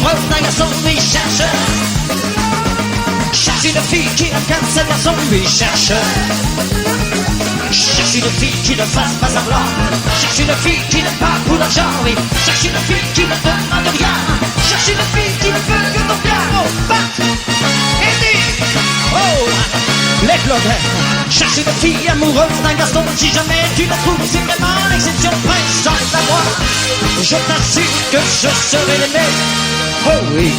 amoureux d'un garçon, lui cherche. Cherche une fille qui incarne sa garçon, lui cherche. Cherche une fille qui ne fasse pas semblant. Cherche une fille qui n'est pas pour l'argent, oui. Cherche une fille qui ne demande rien. Cherche une fille qui ne veut que ton bien. Oh, bat, et dit, oh, les claudets. Cherche une fille amoureuse d'un garçon. Si jamais tu la trouves, c'est vraiment l'exception près. Chante à moi, je t'assure que je serai l'aimé. Oh oui.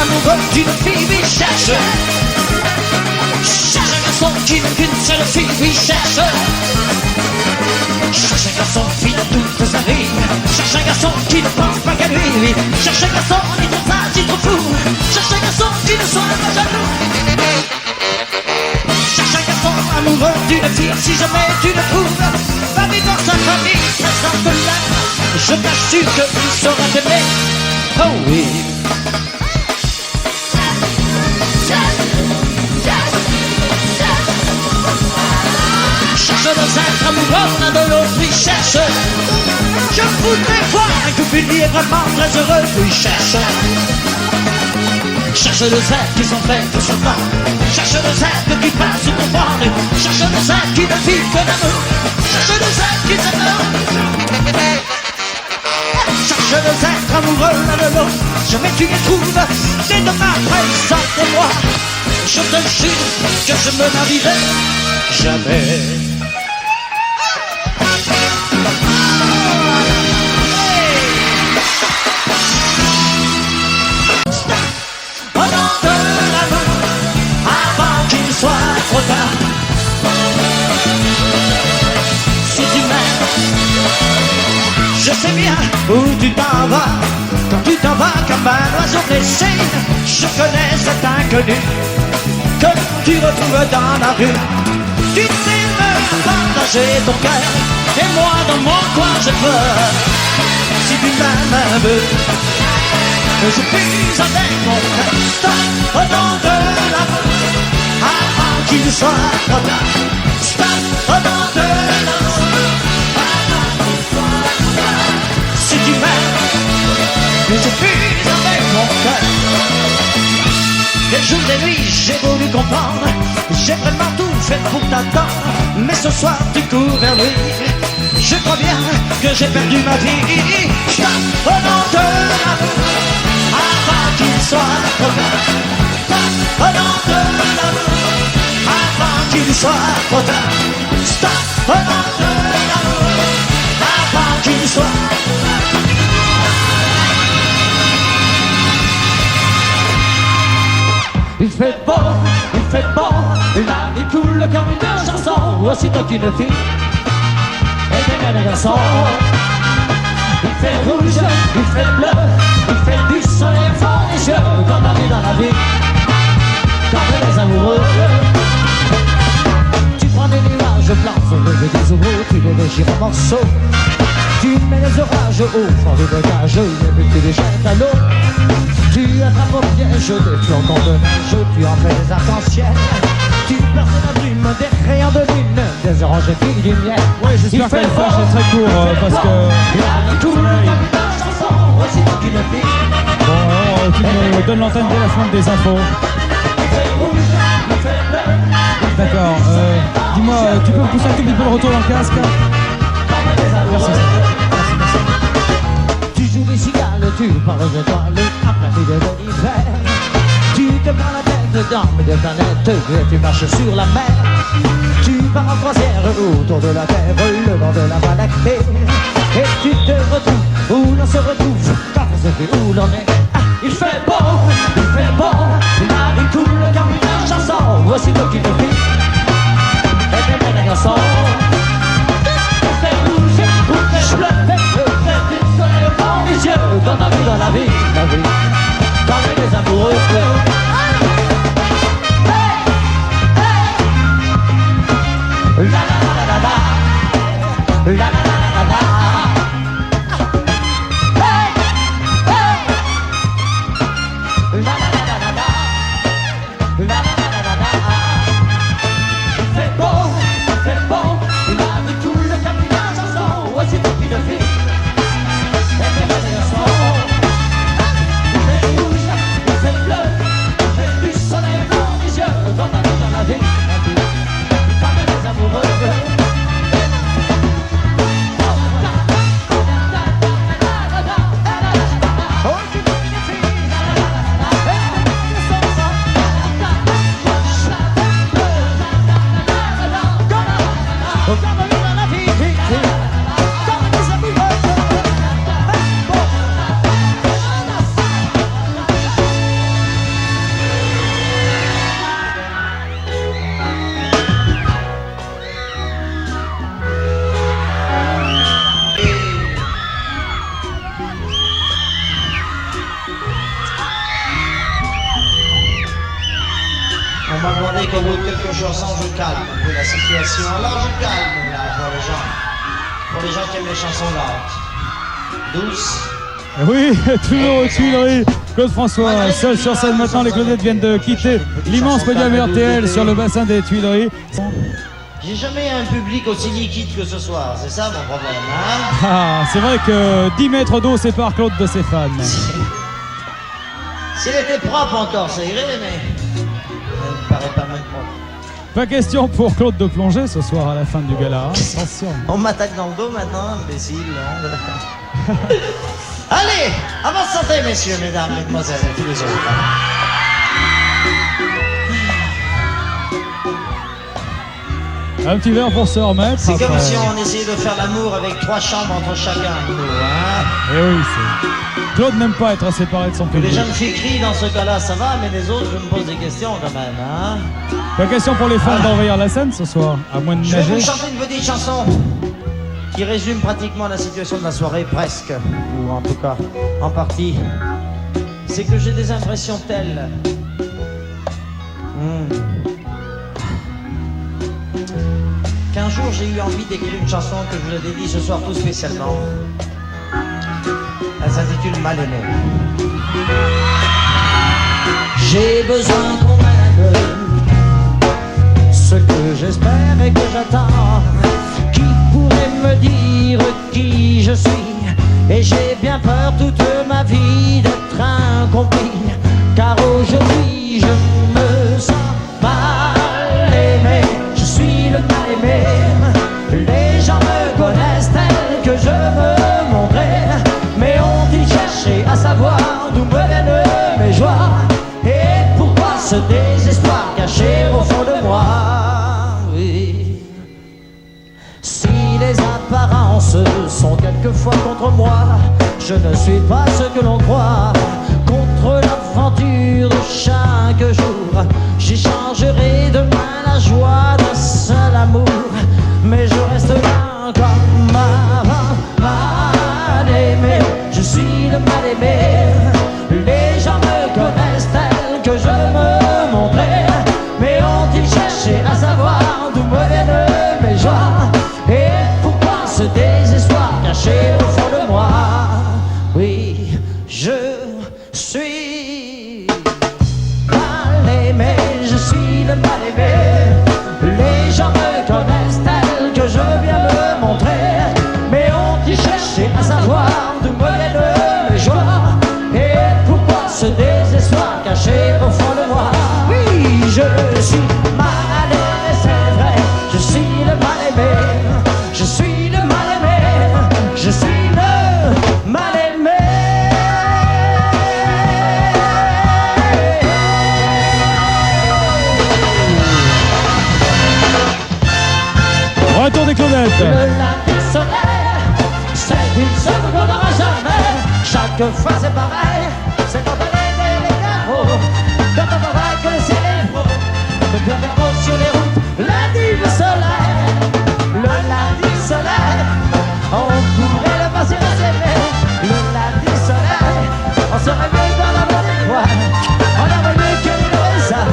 Amoureux d'une fille, oui, cherche. Cherche un garçon qui n'a qu'une seule fille, oui, cherche. Cherche un garçon fidèle toute sa vie. Cherche un garçon qui ne pense pas qu'à lui, oui. Cherche un garçon ni trop sage, ni trop fou. Cherche un garçon qui ne soit pas jaloux. Cherche un garçon amoureux d'une fille. Si jamais tu le trouves, va vivre dans sa famille, très simple-là. Je t'assure qu'il saura t'aimer. Oh oui. Cherche de être amoureux l'un de l'autre, lui cherche. Je voudrais voir un couple uni vraiment très heureux, lui cherche. Cherche des êtres qui sont faits pour se voir. Cherche des êtres qui passent sous comprendre. Cherche des êtres qui ne vivent que d'amour. Cherche des êtres qui s'aiment. Cherche des êtres amoureux l'un de l'autre. Jamais tu les trouves, c'est de ma présence et moi. Je te jure que je me marierai jamais. Au nom de l'amour, avant qu'il soit trop tard. Si tu m'aimes, je sais bien où tu t'en vas. Quand tu t'en vas comme un oiseau blessé, je connais cet inconnu que tu retrouves dans la rue. Tu sais me partager ton cœur, et moi dans mon coin j'ai peur. Si tu m'aimes un peu, je puis avec mon cœur. Stop, au nom de l'amour, avant qu'il soit trop tard. Stop, au nom de l'amour, avant qu'il soit trop tard. Si tu m'aimes, je puis avec mon cœur. Des jours et nuits, j'ai voulu comprendre. J'ai vraiment tout fait pour t'attendre. Mais ce soir, tu cours vers lui. Je crois bien que j'ai perdu ma vie. Stop, au nom de l'amour, avant qu'il soit trop tard. Stop, au nom de l'amour, avant qu'il soit trop tard. Stop, au nom de l'amour, avant qu'il soit trop tard. Il fait beau, la vie coule comme une chanson. Aussitôt qu'une fille est un garçon. Il fait rouge, il fait bleu, il fait du soleil fort les yeux. Comme la vie dans la vie, comme les amoureux. Tu prends des nuages blancs, soulèves des oiseaux, tu les déchires en morceaux. Tu mets les orages au fond du cage, et puis tu les jettes à l'eau. Tu attrapes au piège des flocons de neige, tu en fais des arcs-en-ciel. Tu perces la brume des rayons de lune, des oranges et puis du miel. Ouais, j'espère que le flash est très court parce que... Bon, tu me donnes l'antenne dès la fin des infos. D'accord, dis-moi, tu peux me pousser un tout petit peu le retour dans le casque? Merci. Tu joues des cigales, tu parles de toi, à plein milieu de l'hiver. Tu te prends la tête dans des planètes et tu marches sur la mer. Tu pars en croisière autour de la Terre, le long de la Voie lactée. Et tu te retrouves où l'on se retrouve, quand on se fait où l'on est. Ah, il fait beau, la vie coule comme une chanson. Voici toi qui me fie, et t'es un garçon. Dans la vie, comme les amoureux. La la la la la, la la la la la, la la la la la, la la la la la. On m'a demandé qu'au bout de quelques chansons, je calme un peu la situation. Alors je calme là pour les gens qui aiment les chansons lentes. Douces. Oui, toujours aux Tuileries. Claude François, seul sur scène maintenant. Les Claudettes viennent de quitter l'immense podium RTL sur le bassin des Tuileries. J'ai jamais eu un public aussi liquide que ce soir, c'est ça mon problème, hein? Ah, c'est vrai que 10 mètres d'eau séparent Claude de ses fans. S'il était propre encore, ça irait, mais il ne paraît pas mal propre. Pas question pour Claude de plonger ce soir à la fin du gala. Attention. On m'attaque dans le dos maintenant, imbécile. Allez, à votre santé, messieurs, mesdames, mesdemoiselles et tous les autres. Un petit verre pour se remettre. C'est comme après. si on essayait de faire l'amour avec 3 chambres entre chacun, nous, hein? Eh oui, c'est... Claude n'aime pas être séparé de son Que les public. jeunes filles crient dans ce cas-là, ça va, mais les autres, je me pose des questions quand même, hein? Pas question pour les fans d'envahir la scène ce soir, à moins de Je vais vous nager. chanter une petite chanson qui résume pratiquement la situation de la soirée, presque, ou en tout cas, en partie. C'est que j'ai des impressions telles. Qu'un jour j'ai eu envie d'écrire une chanson que je vous ai dédiée ce soir tout spécialement. Elle s'intitule Mal aimé. J'ai besoin qu'on m'aime, ce que j'espère et que j'attends. Qui pourrait me dire qui je suis? Et j'ai bien peur toute ma vie d'être incompris, car aujourd'hui je me sens mal aimé. Je suis le mal aimé. Les gens me connaissent tel que je me montrais, mais ont-ils cherché à savoir d'où me viennent mes joies? Et pourquoi ce désespoir caché au fond de moi? Oui. Si les apparences sont quelquefois contre moi, je ne suis pas ce que l'on croit. Contre l'aventure de chaque jour, j'échangerai demain la joie d'un seul amour. Mais je reste là comme avant, mal aimé. Je suis le mal aimé. Les gens me connaissent tel que je me montrais, mais ont-ils cherché à savoir d'où me viennent mes joies? Et pourquoi ce désespoir caché au fond de moi? Oui, je suis mal aimé, je suis le mal aimé. Les gens me connaissent tel que je viens me montrer, mais ont-ils cherché à savoir d'où me viennent mes joies? Et pourquoi ce désespoir caché au fond de moi? Oui, je suis mal aimé, c'est vrai, je suis le mal aimé. Je suis le mal aimé, je suis le mal aimé. Retour des Claudettes. Le lundi solaire, c'est une seconde qu'on n'aura jamais. Chaque fois c'est pareil, c'est quand on est les carreaux, quand on voit que c'est les pros, le bien verrou sur les routes. Lundi le soleil, le lundi solaire, on pourrait le passer à s'aimer. Le lundi soleil, on se réveille dans la bonne étoile, on a rêvé que les raisins,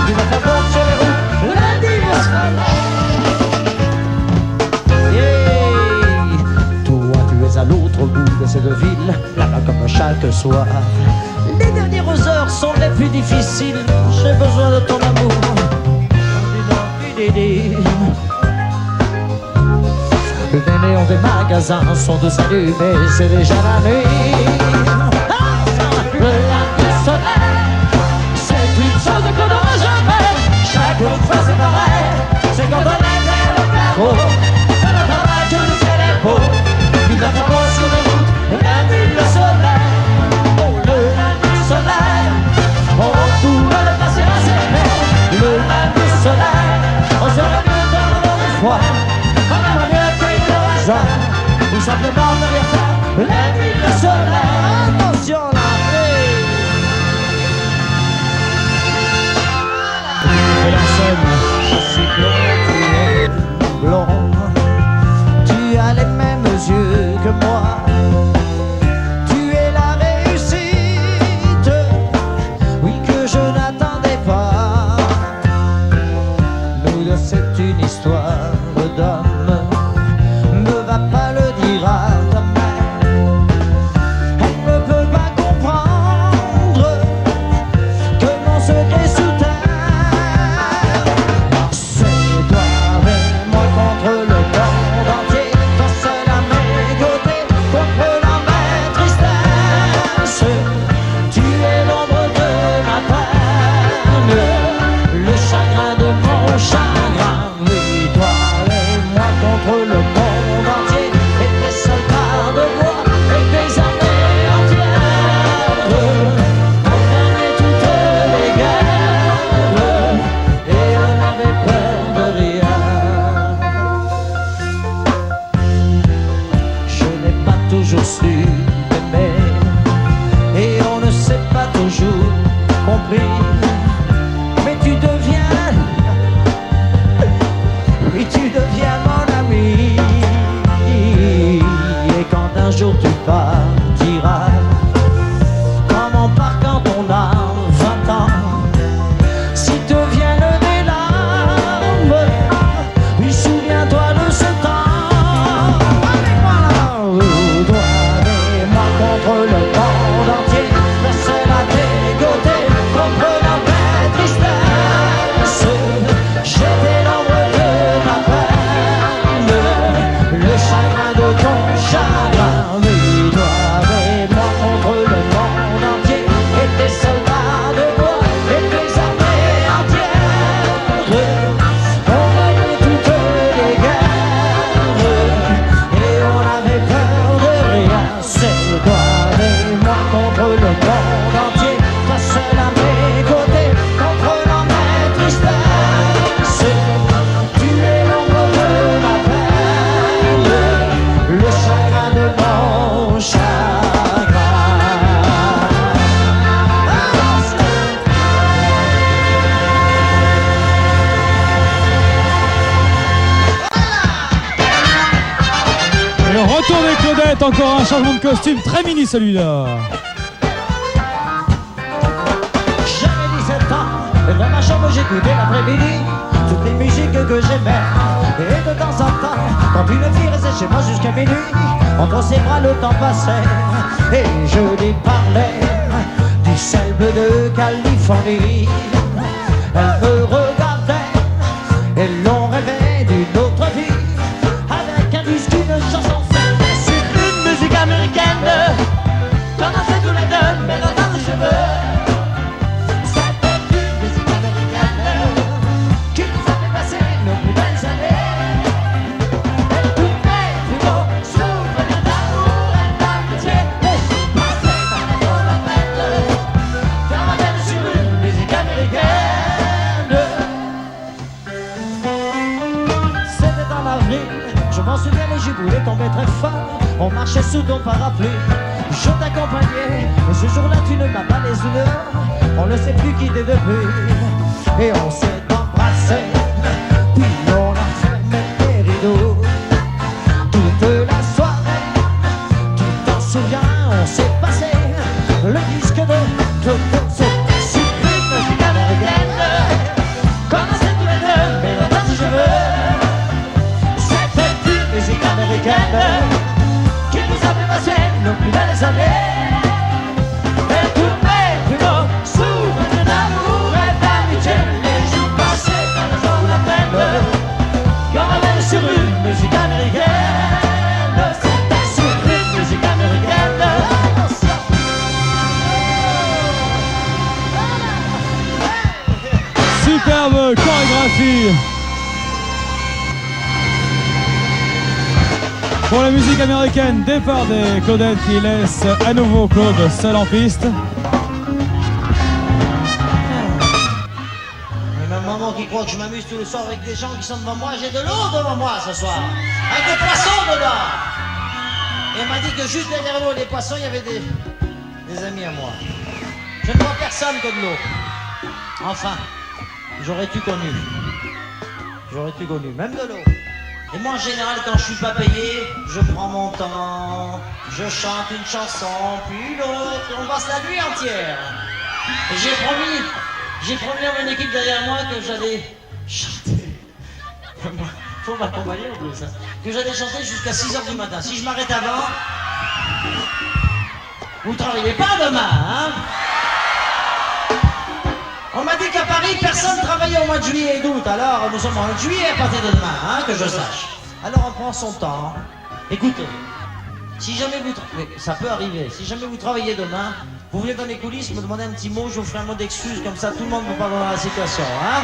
du bien verrou sur les routes. Lundi le soleil. Toi tu es à l'autre bout de cette ville, là-bas comme chaque soir. Les dernières heures sont les plus difficiles, j'ai besoin de ton amour. Les néons des magasins sont tous allumés, c'est déjà la nuit. Le lundi soleil, c'est une chose qu'on n'aura jamais. Chaque fois c'est pareil, c'est quand on est vers le carreau, dans le travail que le ciel est beau. Il a pas sur les routes, le lundi le soleil. Oh, le lundi soleil, on pourrait le passer à s'aimer. Le lundi soleil, on serait mieux dans le monde froid. On aimerait mieux qu'il ne reste, ou simplement ne rien faire. Le lundi le soleil, attention. tu deviens, et tu deviens mon ami. Et quand un jour tu partiras, comme on part quand on a 20 ans, si te viennent des larmes, oui, souviens-toi de ce temps. Avec moi, toi et moi contre le monde entier, la seule à tes côtés, comprenant mes tristesses. J'étais l'ombre de ma peine, le chagrin de ton chagrin. Mais toi et moi contre le monde entier, et tes soldats de bois, et tes armées entières. On gagnait toutes les guerres, et on avait peur de rien. C'est toi et moi contre le monde entier, toi seul à mes côtés, comprenant mes tristesses. Tu es l'ombre de ma peine, le chagrin de mon chagrin. Et on retourne avec Claudette, encore un changement de costume très mini celui-là. J'avais 17 ans, et dans ma chambre j'écoutais l'après-midi toutes les musiques que j'aimais. Et de temps en temps, quand une fille restait chez moi jusqu'à minuit, entre ses bras le temps passait, et je lui parlais du sel bleu de Californie. Elle me regardait, et l'on rêvait d'une autre vie, avec un disque, une chanson faite sur une musique américaine. Comment c'est tous les deux, mais dans ses cheveux. C'était une musique américaine qui nous a fait passer nos plus belles années. Et tous mes plus beaux souvenirs d'amour et d'amitié, et je passais dans la fête, faire ma tête sur une musique américaine. C'était en avril, je m'en souviens, les giboulées tombaient très fort. On marchait sous ton parapluie, je t'accompagnais. Mais ce jour-là, tu ne m'as pas les dehors. On ne sait plus qui t'es depuis, et on s'est embrassé. Puis on a fermé les rideaux toute la soirée. Tu t'en souviens, on s'est passé le disque de Toto. C'était super musique américaine. Commençait tous les deux, mais dans tes cheveux. C'était une musique américaine qui nous a fait passer nos plus belles années. Et tous mes plus beaux souvenirs d'amour et d'amitié, les jours passés quand le jour la peine, quand on avait sur une musique américaine. C'était sur une musique américaine. Superbe chorégraphie. Pour la musique américaine, départ des Claudettes qui laisse à nouveau Claude seul en piste. Et ma maman qui croit que je m'amuse tous les soirs avec des gens qui sont devant moi, j'ai de l'eau devant moi ce soir, avec des poissons dedans. Et elle m'a dit que juste derrière l'eau, les poissons, il y avait des amis à moi. Je ne vois personne que de l'eau. Enfin, j'aurais-tu connu. J'aurais tout connu, même de l'eau. Et moi en général quand je suis pas payé, je prends mon temps, je chante une chanson, puis l'autre, on passe la nuit entière. Et j'ai promis à mon équipe derrière moi que j'allais chanter. Faut m'accompagner en plus, hein. Que j'allais chanter jusqu'à 6h du matin. Si je m'arrête avant, vous travaillez pas demain, hein? On m'a dit qu'à Paris, personne travaillait au mois de juillet et d'août. Alors, nous sommes en juillet à partir de demain, hein, que je sache. Alors, on prend son temps. Écoutez, si jamais vous... Mais ça peut arriver. Si jamais vous travaillez demain, vous venez dans les coulisses, me demandez un petit mot, je vous ferai un mot d'excuse, comme ça tout le monde ne peut pas dans la situation, hein.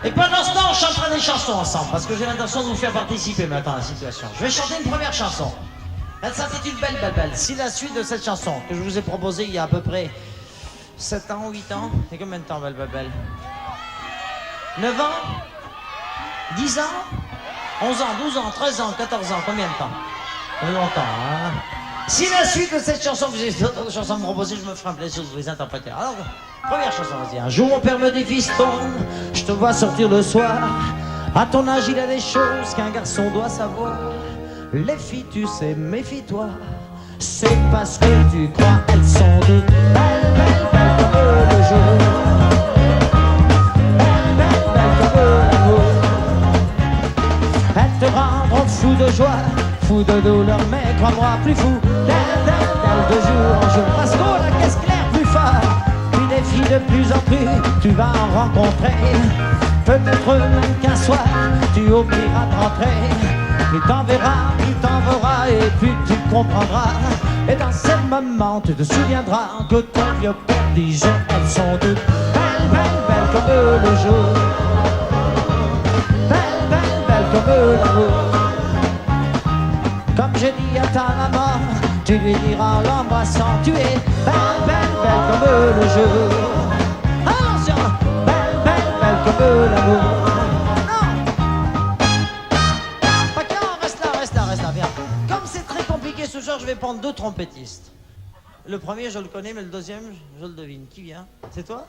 Et pendant ce temps, on chantera des chansons ensemble, parce que j'ai l'intention de vous faire participer maintenant à la situation. Je vais chanter une première chanson. Elle s'intitule Belle, belle, belle. Si la suite de cette chanson, que je vous ai proposée il y a à peu près 7 ans, 8 ans, et combien de temps, Belle, belle, belle? 9 ans? 10 ans? 11 ans, 12 ans, 13 ans, 14 ans, combien de temps? Longtemps, hein? Si la suite de cette chanson, vous avez d'autres chansons à me proposer, je me ferai un plaisir de vous les interpréter. Alors, Première chanson, vas-y. Un jour mon père me dit fiston, je te vois sortir le soir. À ton âge il y a des choses qu'un garçon doit savoir. Les filles tu sais, méfie-toi. C'est parce que tu crois elles sont de belles, belles, belles comme le jour. Belles, belles, belles comme l'amour. Elles te rendront fou de joie, fou de douleur, mais crois-moi plus fou d'elles, d'elles, d'elles de jour en jour. Parce qu'on la caisse claire plus fort. Puis des filles de plus en plus tu vas en rencontrer. Peut-être même qu'un soir tu oublieras de rentrer. Plus t'en verras, plus t'en verras et plus tu comprendras. Et dans ces moments tu te souviendras que ton vieux père disait elles sont toutes belles, belles, belles comme le jour. Belles, belles, belles comme l'amour. Comme je dis à ta maman, tu lui diras en l'embrassant, tu es belle, belle, belle comme le jour. Attention, belle, belle, belle comme l'amour. Reste là, viens. Comme c'est très compliqué ce soir, je vais prendre 2 trompettistes. Le premier, je le connais, mais le deuxième, je le devine. Qui vient? C'est toi?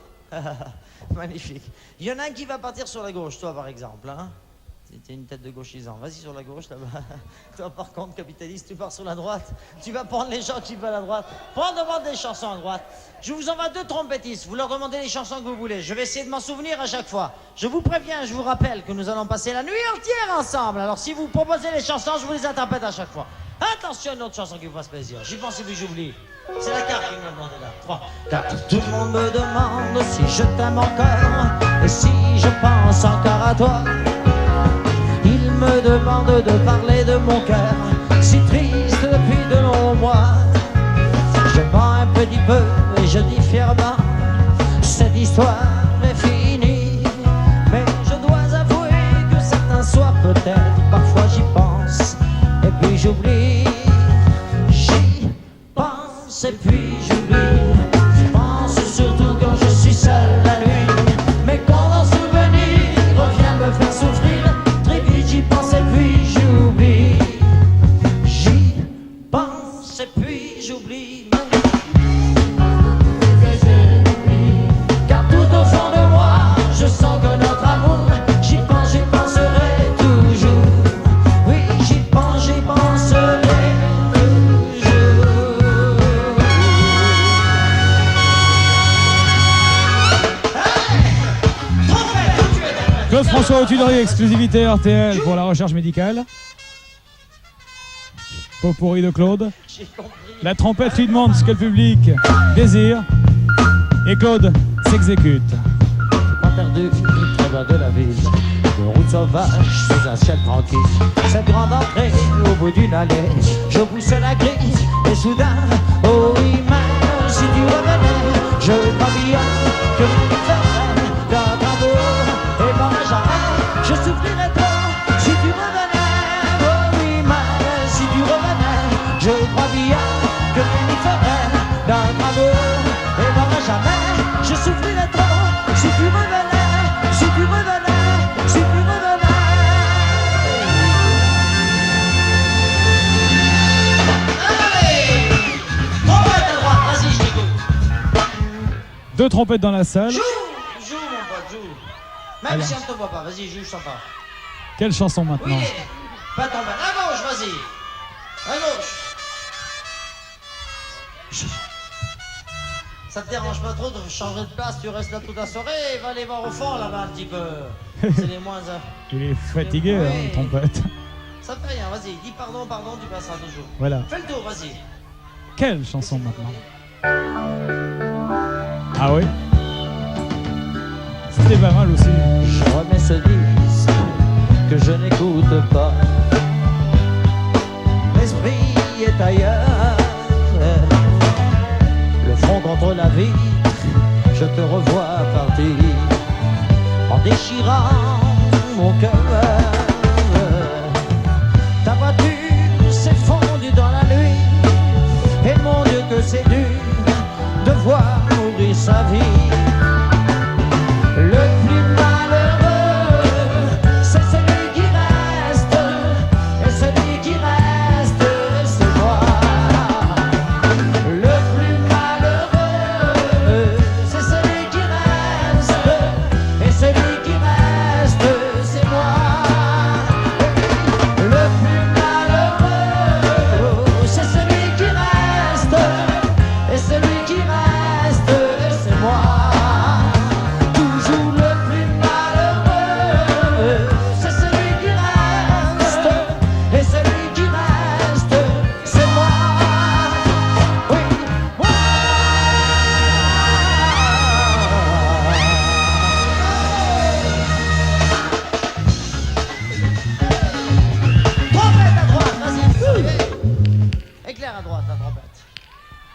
Magnifique. Il y en a un qui va partir sur la gauche, toi par exemple. Hein? T'es une tête de gauchisant. Vas-y sur la gauche là-bas. Toi par contre, capitaliste, tu pars sur la droite. Tu vas prendre les gens qui veulent à droite. Demande des chansons à droite. Je vous envoie 2 trompettistes. Vous leur demandez les chansons que vous voulez. Je vais essayer de m'en souvenir à chaque fois. Je vous préviens, je vous rappelle que nous allons passer la nuit entière ensemble. Alors si vous proposez les chansons, je vous les interprète à chaque fois. Attention, une autre chanson qui vous fasse plaisir. J'y pense et puis j'oublie. C'est la carte qui me demande là. 3, 4. Tout le monde me demande si je t'aime encore et si je pense encore à toi. Il me demande de parler de mon cœur, si triste depuis de longs mois. Je mens un petit peu et je dis fièrement, cette histoire est finie. Mais je dois avouer que certains soirs peut-être, parfois j'y pense et puis j'oublie. J'y pense et puis j'oublie. Je pense surtout quand je suis seul la nuit. Mais quand un souvenir revient me faire souffrir, j'y pense et puis j'oublie. J'y pense et puis j'oublie. Car tout au fond de moi, je sens que notre amour, j'y penserai toujours. Oui, j'y penserai toujours. Claude François au Tuileries, exclusivité RTL pour la recherche médicale. Potpourri de Claude. La trompette lui demande ce que le public désire. Et Claude s'exécute. Pas perdu, très loin de la ville, de route sauvage sous un ciel tranquille. Cette grande entrée au bout d'une allée, je pousse la grille et soudain, oh oui, même si tu revenais, je crois bien que tu ferais d'un amour et par jamais, je souffrirais trop si tu revenais. Oh oui, même si tu revenais, je crois bien que tu ferais d'un amour et par jamais, je souffrirais trop si tu revenais, si tu revenais, si tu revenais. Allez, trompette à droite, vas-y, je t'écoute. 2 trompettes dans la salle. Joue, mon pote, joue. Même Alors. si on ne te voit pas, vas-y, joue, je sens pas. Quelle chanson maintenant? Oui, pas tomber. À gauche, vas-y. À gauche. Ça te dérange pas trop de changer de place, tu restes là toute la soirée, va aller voir au fond là-bas un petit peu. C'est les moins... Il est fatigué, Oui. hein, le trompette. Ça te fait rien, vas-y, dis pardon, tu passeras toujours. Voilà. Fais le tour, vas-y. Quelle chanson maintenant? Ah oui? C'était pas mal aussi. Je remets ce disque que je n'écoute pas. L'esprit est ailleurs. Le front contre la vitre, je te revois partir en déchirant mon cœur. Ta voiture s'est fondue dans la nuit, et mon Dieu que c'est dur de voir mourir sa vie. Le plus malheureux, c'est celui qui reste, et celui qui reste, c'est moi. Le plus malheureux, c'est celui qui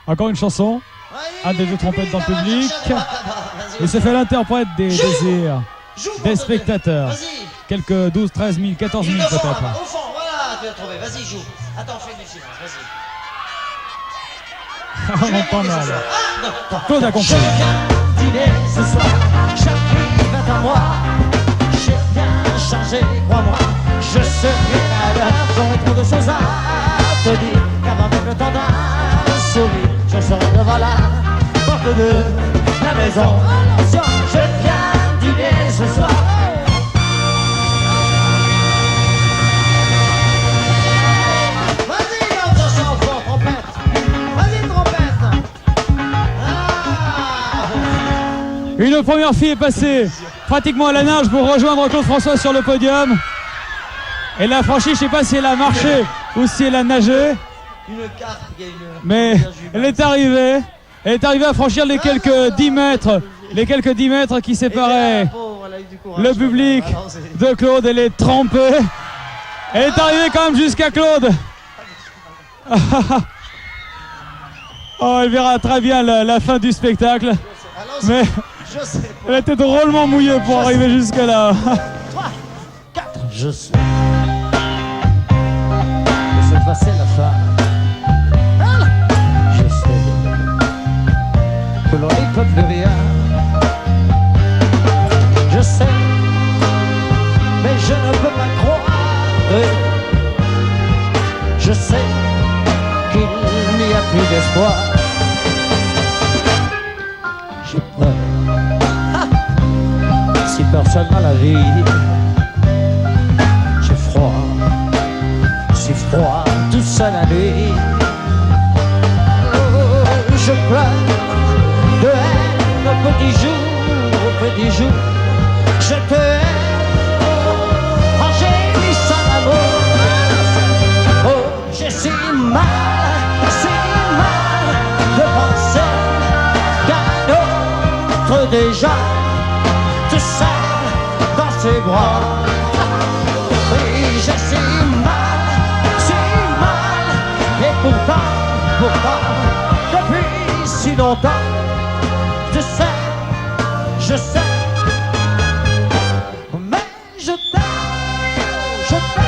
Encore une chanson. Vas-y, Un des deux trompettes dans le Bibi, public. gauche à droite, vas-y, Il se fait l'interprète des Joue. désirs joue, des bordel. spectateurs. Vas-y. Quelques 12, 13 000, 14 000 Il est au fond, peut-être. là-bas, au fond, voilà, tu l'as trouvé. Vas-y, joue. Attends, fais du silence, vas-y. Vraiment pas mal. Ah, non, Claude a compris. Je viens dîner ce soir, j'arrive à moi. J'ai bien changé, crois-moi. Je serai à l'heure, j'aurai trop de choses à te dire. Qu'avant même le temps d'un sourire, je serai devant la porte de la maison. Attention, je viens dîner ce soir. Vas-y, l'autre chanson, trompette. Vas-y, trompette. Ah. Une première fille est passée pratiquement à la nage pour rejoindre Claude François sur le podium. Elle a franchi, je ne sais pas si elle a marché ou si elle a nagé, Une carte, il y a une... mais elle est arrivée. Elle est arrivée à franchir les quelques 10 mètres, qui séparaient le public de Claude. Elle est trempée. Elle est arrivée quand même jusqu'à Claude. Oh, elle verra très bien la fin du spectacle. Mais Je sais pas. elle était drôlement mouillée pour arriver jusque là. 3, 4, je sais. Que cette fois c'est la fin. Je sais que l'on n'y peut plus rien. Je sais, mais je ne peux pas croire. Je sais qu'il n'y a plus d'espoir. J'ai peur. Si personne dans la vie, j'ai froid, si froid, tout seul la nuit. Oh, je pleure de haine au petit jour, je te hais, oh, j'ai mis sans amour. Oh, j'ai si mal de penser qu'un autre déjà te serre dans ses bras. Oui, j'ai si mal, et pourtant, depuis si longtemps, je sais, mais je t'aime, je t'aime,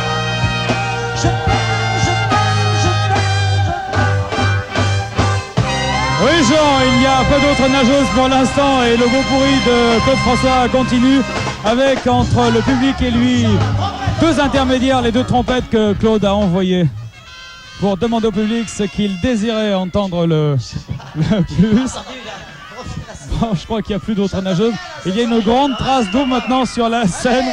je t'aime, je t'aime, je t'aime. Oui Jean, il n'y a pas d'autres nageuses pour l'instant et le beau pourri de Claude François continue avec entre le public et lui deux intermédiaires, les deux trompettes que Claude a envoyées pour demander au public ce qu'il désirait entendre le plus. Bon, je crois qu'il n'y a plus d'autres nageuses. Il y a une grande trace d'eau maintenant sur la scène.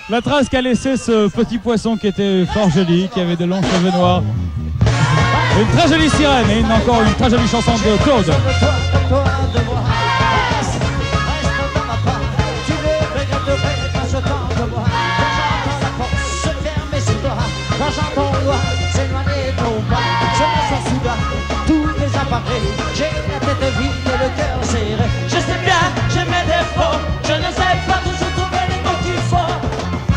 La trace qu'a laissé ce petit poisson qui était fort joli, qui avait de longs cheveux noirs. Une très jolie sirène et encore une très jolie chanson de Claude. Toi, de moi, reste dans ma part. Tu ne regretterais pas ce temps de moi. Quand j'entends la porte se fermer sur toi, quand j'entends loin s'éloigner de nos pas, je me sens soudain tous mes appareils. J'ai la tête vide et le cœur serré. Je sais bien, j'ai mes défauts, je ne sais pas toujours trouver les mots qu'il faut.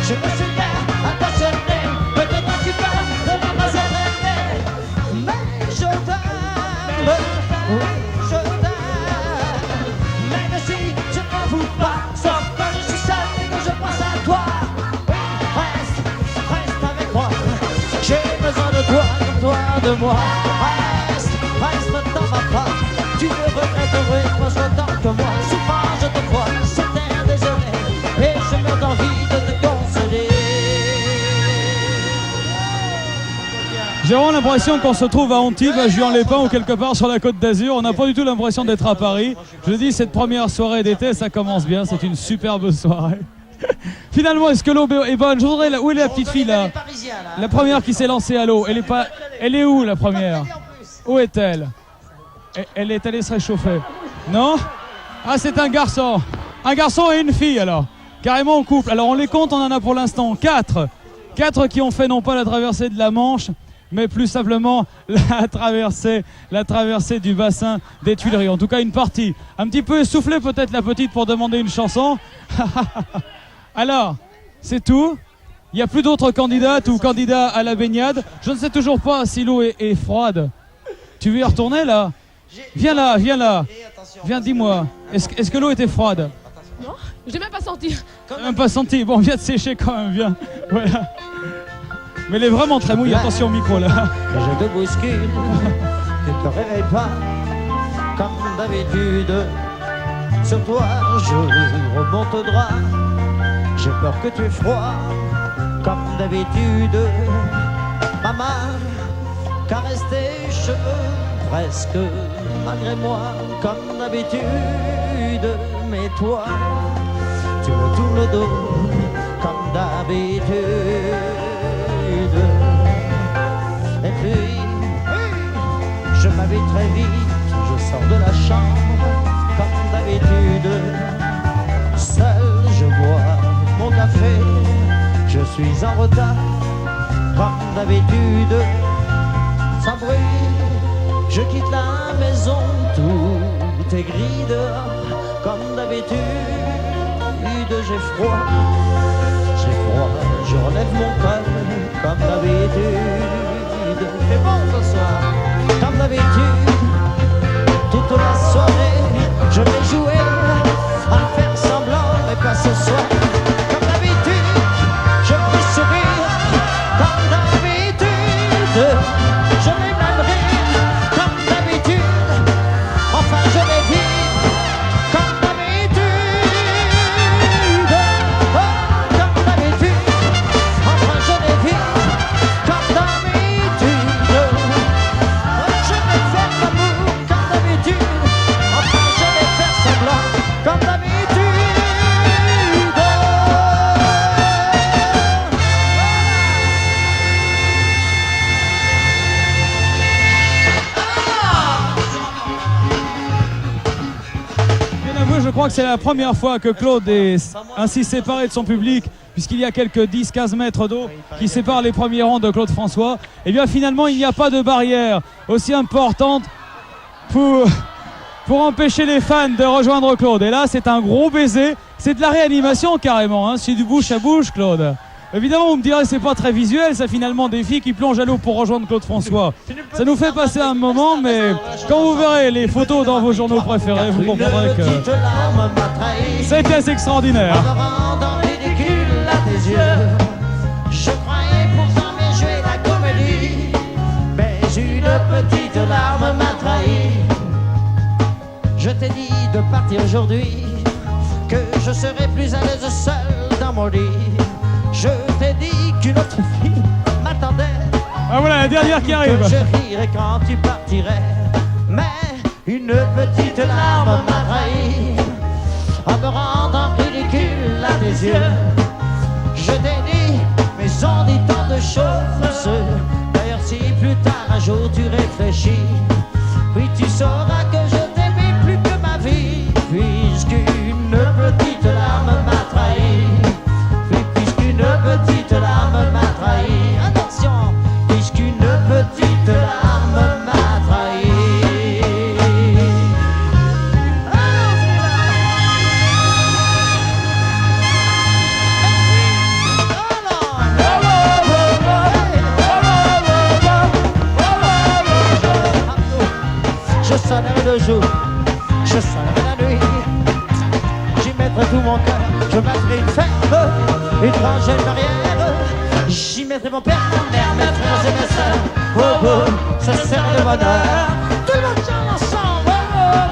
Je me suis bien attentionné, peut-être tu pars de ne pas être aimé. Mais je t'aime, oui je t'aime. Même si je ne m'avoue pas, sauf quand je suis seul et que je pense à toi. Oui, reste avec moi. J'ai besoin de toi, comme toi de moi. Reste dans ma part. Tu ne regretterais pas autant que moi. Souvent je te vois, c'était désolé, et je meurs d'envie de te consoler. J'ai vraiment l'impression qu'on se trouve à Antibes, à Juan-les-Pins ou quelque part sur la Côte d'Azur. On n'a pas du tout l'impression d'être à Paris. Je le dis, cette première soirée d'été, ça commence bien. C'est une superbe soirée. Finalement, est-ce que l'eau est bonne? Je voudrais... Où est la petite fille là? La première qui s'est lancée à l'eau. Elle est où la première? Où est-elle? Elle est allée se réchauffer. Non? Ah, c'est un garçon. Un garçon et une fille alors. Carrément en couple. Alors on les compte, on en a pour l'instant 4. 4 qui ont fait non pas la traversée de la Manche, mais plus simplement la traversée du bassin des Tuileries. En tout cas, une partie. Un petit peu essoufflée peut-être la petite pour demander une chanson. Alors, c'est tout. Il n'y a plus d'autres candidates ou candidats à la baignade. Je ne sais toujours pas si l'eau est froide. Tu veux y retourner là? Viens là, viens là. Viens, dis-moi. Est-ce que l'eau était froide? Non, je l'ai même pas senti. Même pas senti. Bon, viens te sécher quand même, viens. Voilà. Mais elle est vraiment très mouillée. Attention au micro là. Je te bouscule, tu ne te réveilles pas comme d'habitude. Sur toi, je remonte droit. J'ai peur que tu aies froid comme d'habitude. Ma main caresse tes cheveux presque malgré moi comme d'habitude. Mais toi, tu me tournes le dos comme d'habitude. Et puis, je m'habille très vite, je sors de la chambre comme d'habitude. Seul, je bois mon café, je suis en retard comme d'habitude. Sans bruit, je quitte la maison, tout est gris dehors comme d'habitude. J'ai froid, je relève mon col comme d'habitude. C'est bon ce soir, comme d'habitude. Toute la soirée, je vais jouer à faire semblant, mais pas ce soir. Comme d'habitude, je vais sourire comme d'habitude. Je vais même rire comme d'habitude. Enfin, je vais vivre comme d'habitude. Oh, comme d'habitude. Enfin, je vais vivre comme d'habitude. Oh, je vais faire l'amour comme d'habitude. Enfin, je vais faire semblant comme d'habitude. Bien avoué, je crois que c'est la première fois que Claude est ainsi séparé de son public, puisqu'il y a quelques 10-15 mètres d'eau qui séparent les premiers rangs de Claude François. Et bien finalement, il n'y a pas de barrière aussi importante pour empêcher les fans de rejoindre Claude. Et là, c'est un gros baiser. C'est de la réanimation carrément, hein. C'est du bouche à bouche, Claude. Évidemment, vous me direz, c'est pas très visuel, ça finalement des filles qui plongent à l'eau pour rejoindre Claude François. Ça nous fait passer un moment, mais quand vous verrez les photos dans vos journaux préférés, vous comprendrez que c'était assez extraordinaire. En me rendant ridicule à tes yeux, je croyais pourtant bien jouer la comédie, mais une petite larme m'a trahi. Je t'ai dit de partir aujourd'hui, que je serai plus à l'aise seul dans mon lit. Je t'ai dit qu'une autre fille m'attendait. Ah voilà, la dernière qui arrive. Que je rirais quand tu partirais, mais une petite larme m'a trahi. En me rendant ridicule à tes yeux, je t'ai dit, mais on dit tant de choses. D'ailleurs, si plus tard un jour tu réfléchis, oui, tu sauras que je t'aimais plus que ma vie, puisqu'une petite larme m'a trahi. Oui, puisqu'une petite larme m'a trahi. Attention, puisqu'une petite larme m'a trahi. Je sonnerai le jour, je sonnerai la nuit, j'y mettrai tout mon cœur, je mettrai une ferme, une rangée de barrière, j'y mettrai mon père, ma mère, mes frères et mes sœurs. Oh oh, ce serait le bonheur. Tout le monde chante ensemble. Oh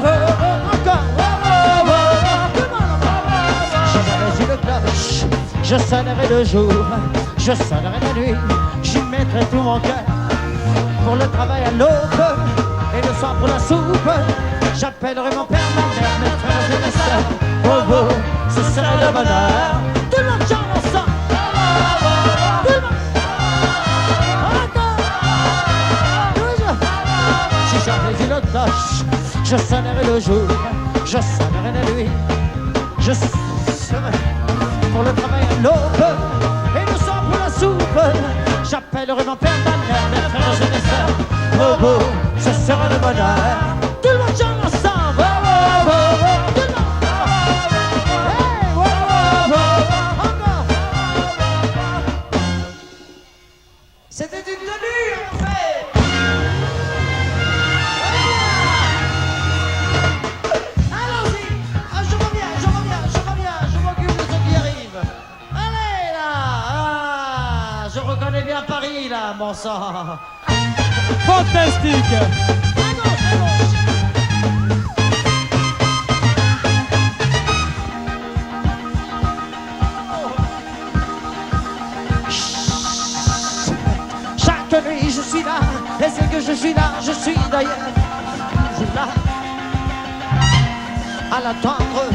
oh oh, encore. Oh oh oh, tout le monde ensemble. Je sonnerai une cloche, je sonnerai le jour, je sonnerai la nuit, j'y mettrai tout mon cœur. Pour le travail à l'aube et le soir pour la soupe, j'appellerai mon père, ma mère, mes frères et mes sœurs. Oh oh, ce serait le bonheur. Tout le monde chante ensemble. Tout le monde. Encore. Toujours. Si j'avais une cloche, je sonnerai le jour, je sonnerai la nuit, je serai pour le travail à l'aube et le soir pour la soupe, j'appellerai mon père, ma mère, mes frères et mes sœurs. Oh oh, ce sera le bonheur. Tout le monde chante ensemble. Oh oh oh, oh. Tout le monde. Hey, oh oh oh, encore. C'était une tenue en fait. là, mon sang. Fantastique. Chaque nuit je suis là, et c'est que je suis là, je suis d'ailleurs. Je suis là, à l'attendre.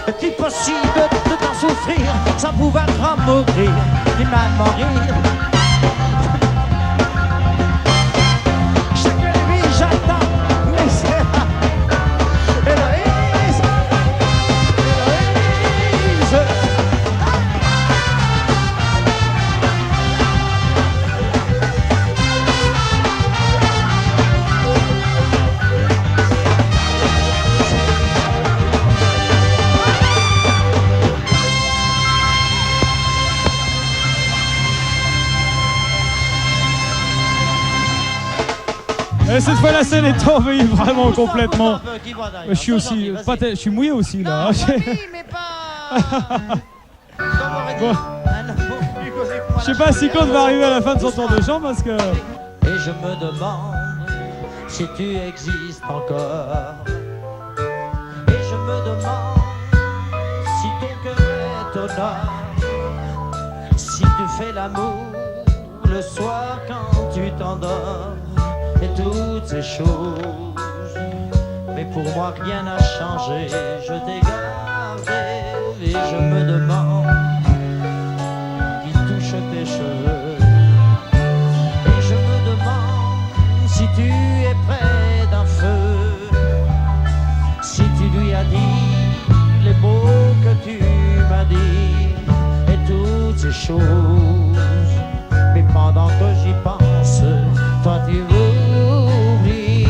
Est-il possible de t'en souffrir sans pouvoir en mourir, ni même mourir? Chaque nuit j'attends, mais c'est là. Héloïse, Héloïse. Et cette fois la scène est tombée vraiment complètement. Qui boit d'ailleurs? Je suis aussi, pas je suis mouillé aussi là. Non, oui, mais pas. Comme aurait dit Bon. un amour plus causé que moi, Je sais la pas si chaudière. Claude va arriver à la fin de son tour de chant parce que. Et je me demande si tu existes encore. Et je me demande si ton cœur est au nord. Si tu fais l'amour le soir quand tu t'endors. Et toutes ces choses. Mais pour moi rien n'a changé. Je t'ai gardé. Et je me demande qui touche tes cheveux. Et je me demande si tu es près d'un feu, si tu lui as dit les mots que tu m'as dit et toutes ces choses. Mais pendant que j'y pense, toi tu oublies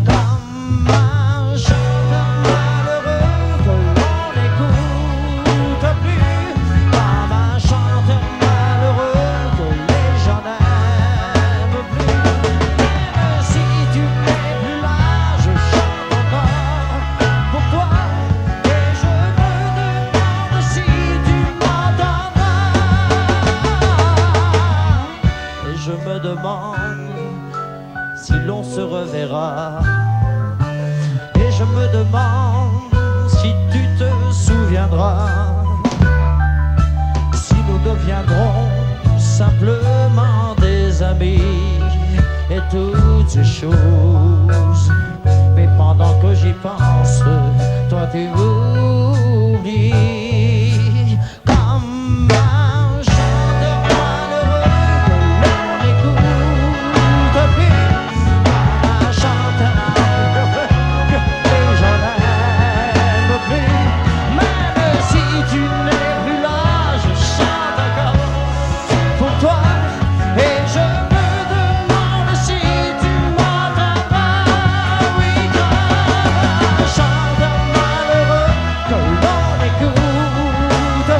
comme un chanteur malheureux que l'on n'écoute plus, comme un chanteur malheureux que les gens n'aiment plus. Même si tu n'es plus là, je chante encore pour toi. Et je me demande si tu m'entendras. Et je me demande si l'on se reverra. Et je me demande si tu te souviendras. Si nous deviendrons simplement des amis et toutes ces choses. Mais pendant que j'y pense, toi tu oublies. Comme un chanteur malheureux que l'on n'écoute plus, comme un chanteur malheureux que les gens n'aiment plus. Même si tu n'es plus là, je chante encore pour toi. Et je me demande si tu m'entendras. Oui, comme un chanteur malheureux que l'on n'écoute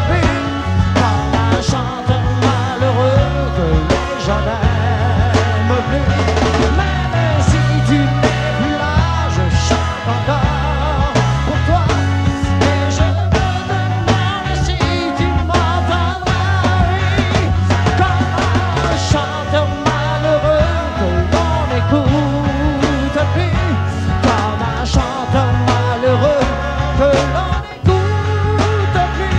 plus, comme un chanteur malheureux que les gens n'aiment plus. Même si tu n'es plus là, je chante encore pour toi. Et je me demande si tu m'entendras. Oui, comme un chanteur malheureux que l'on n'écoute plus, comme un chanteur malheureux que l'on n'écoute plus.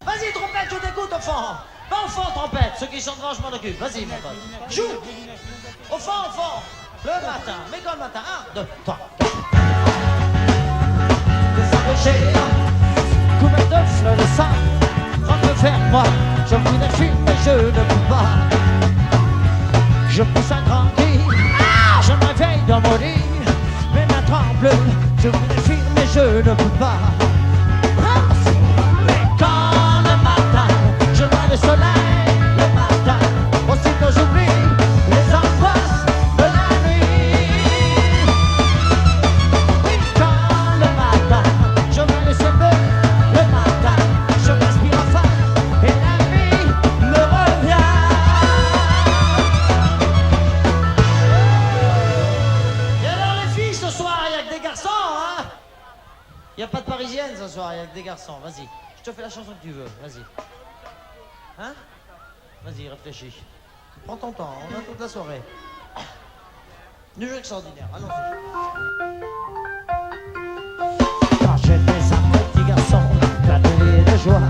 Vas-y, trompette, je t'écoute au fond. Va au fond, trompette. Ceux qui sont devant, je m'en occupe. Vas-y, mon pote. Joue. Au fond, au fond. Le matin. Mais comme le matin. 1, 2, 3, 4. Des sandwichés couverts de fleurs de sang. Rentre vers moi. Je voudrais fuir, mais je ne peux pas. Je pousse un grand cri. Je me réveille dans mon lit. Mes mains tremblent. Je voudrais fuir, mais je ne peux pas. Mais quand le matin, je vois le soleil, le matin, aussitôt j'oublie les angoisses de la nuit. Oui, quand le matin, ce soir avec des garçons, vas-y. Je te fais la chanson que tu veux, vas-y. Hein? Vas-y, réfléchis. Prends ton temps, on a toute la soirée. Du jeu extraordinaire, allons-y. Quand j'étais un petit garçon, plein de joie,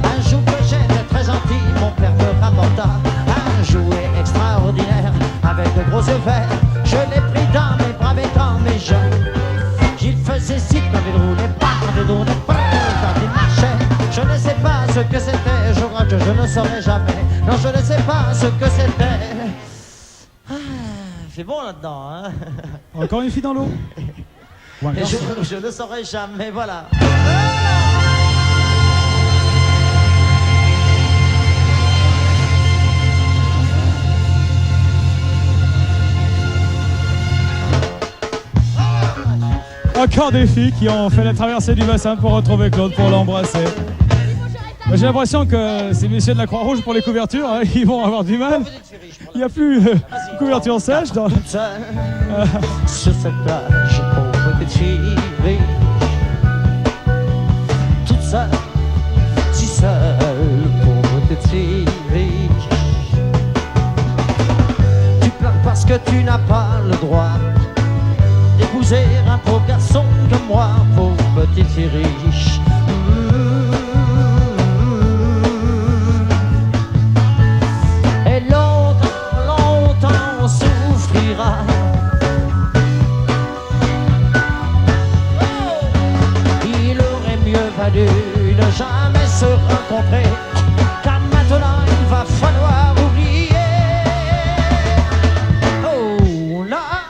un jour que j'étais très gentil, mon père me rapporta un jouet extraordinaire avec de gros yeux verts. Je l'ai pris dans mes bras, mais dans mes jambes. Il faisait si quand il roulait pas, quand il roulait pas, quand il marchait. Je ne sais pas ce que c'était, je crois que je ne saurais jamais. Non, je ne sais pas ce que c'était. Ah, c'est bon là-dedans, hein. Encore une fille dans l'eau. Ou un Et garçon. je ne saurais jamais, voilà. Encore des filles qui ont fait la traversée du bassin pour retrouver Claude, pour l'embrasser. J'ai l'impression que ces messieurs de la Croix-Rouge pour les couvertures, hein, ils vont avoir du mal. Il n'y a plus de couverture sèche dans le... Toute seule sur cette plage, pauvre petite fille. Toute seule, si seule, pauvre petite fille. Tu pleures parce que tu n'as pas le droit d'épouser un pauvre garçon comme moi, pauvre petite fille riche. Et longtemps, longtemps on souffrira. Il aurait mieux valu ne jamais se rencontrer, car maintenant il va falloir oublier. Oh, notre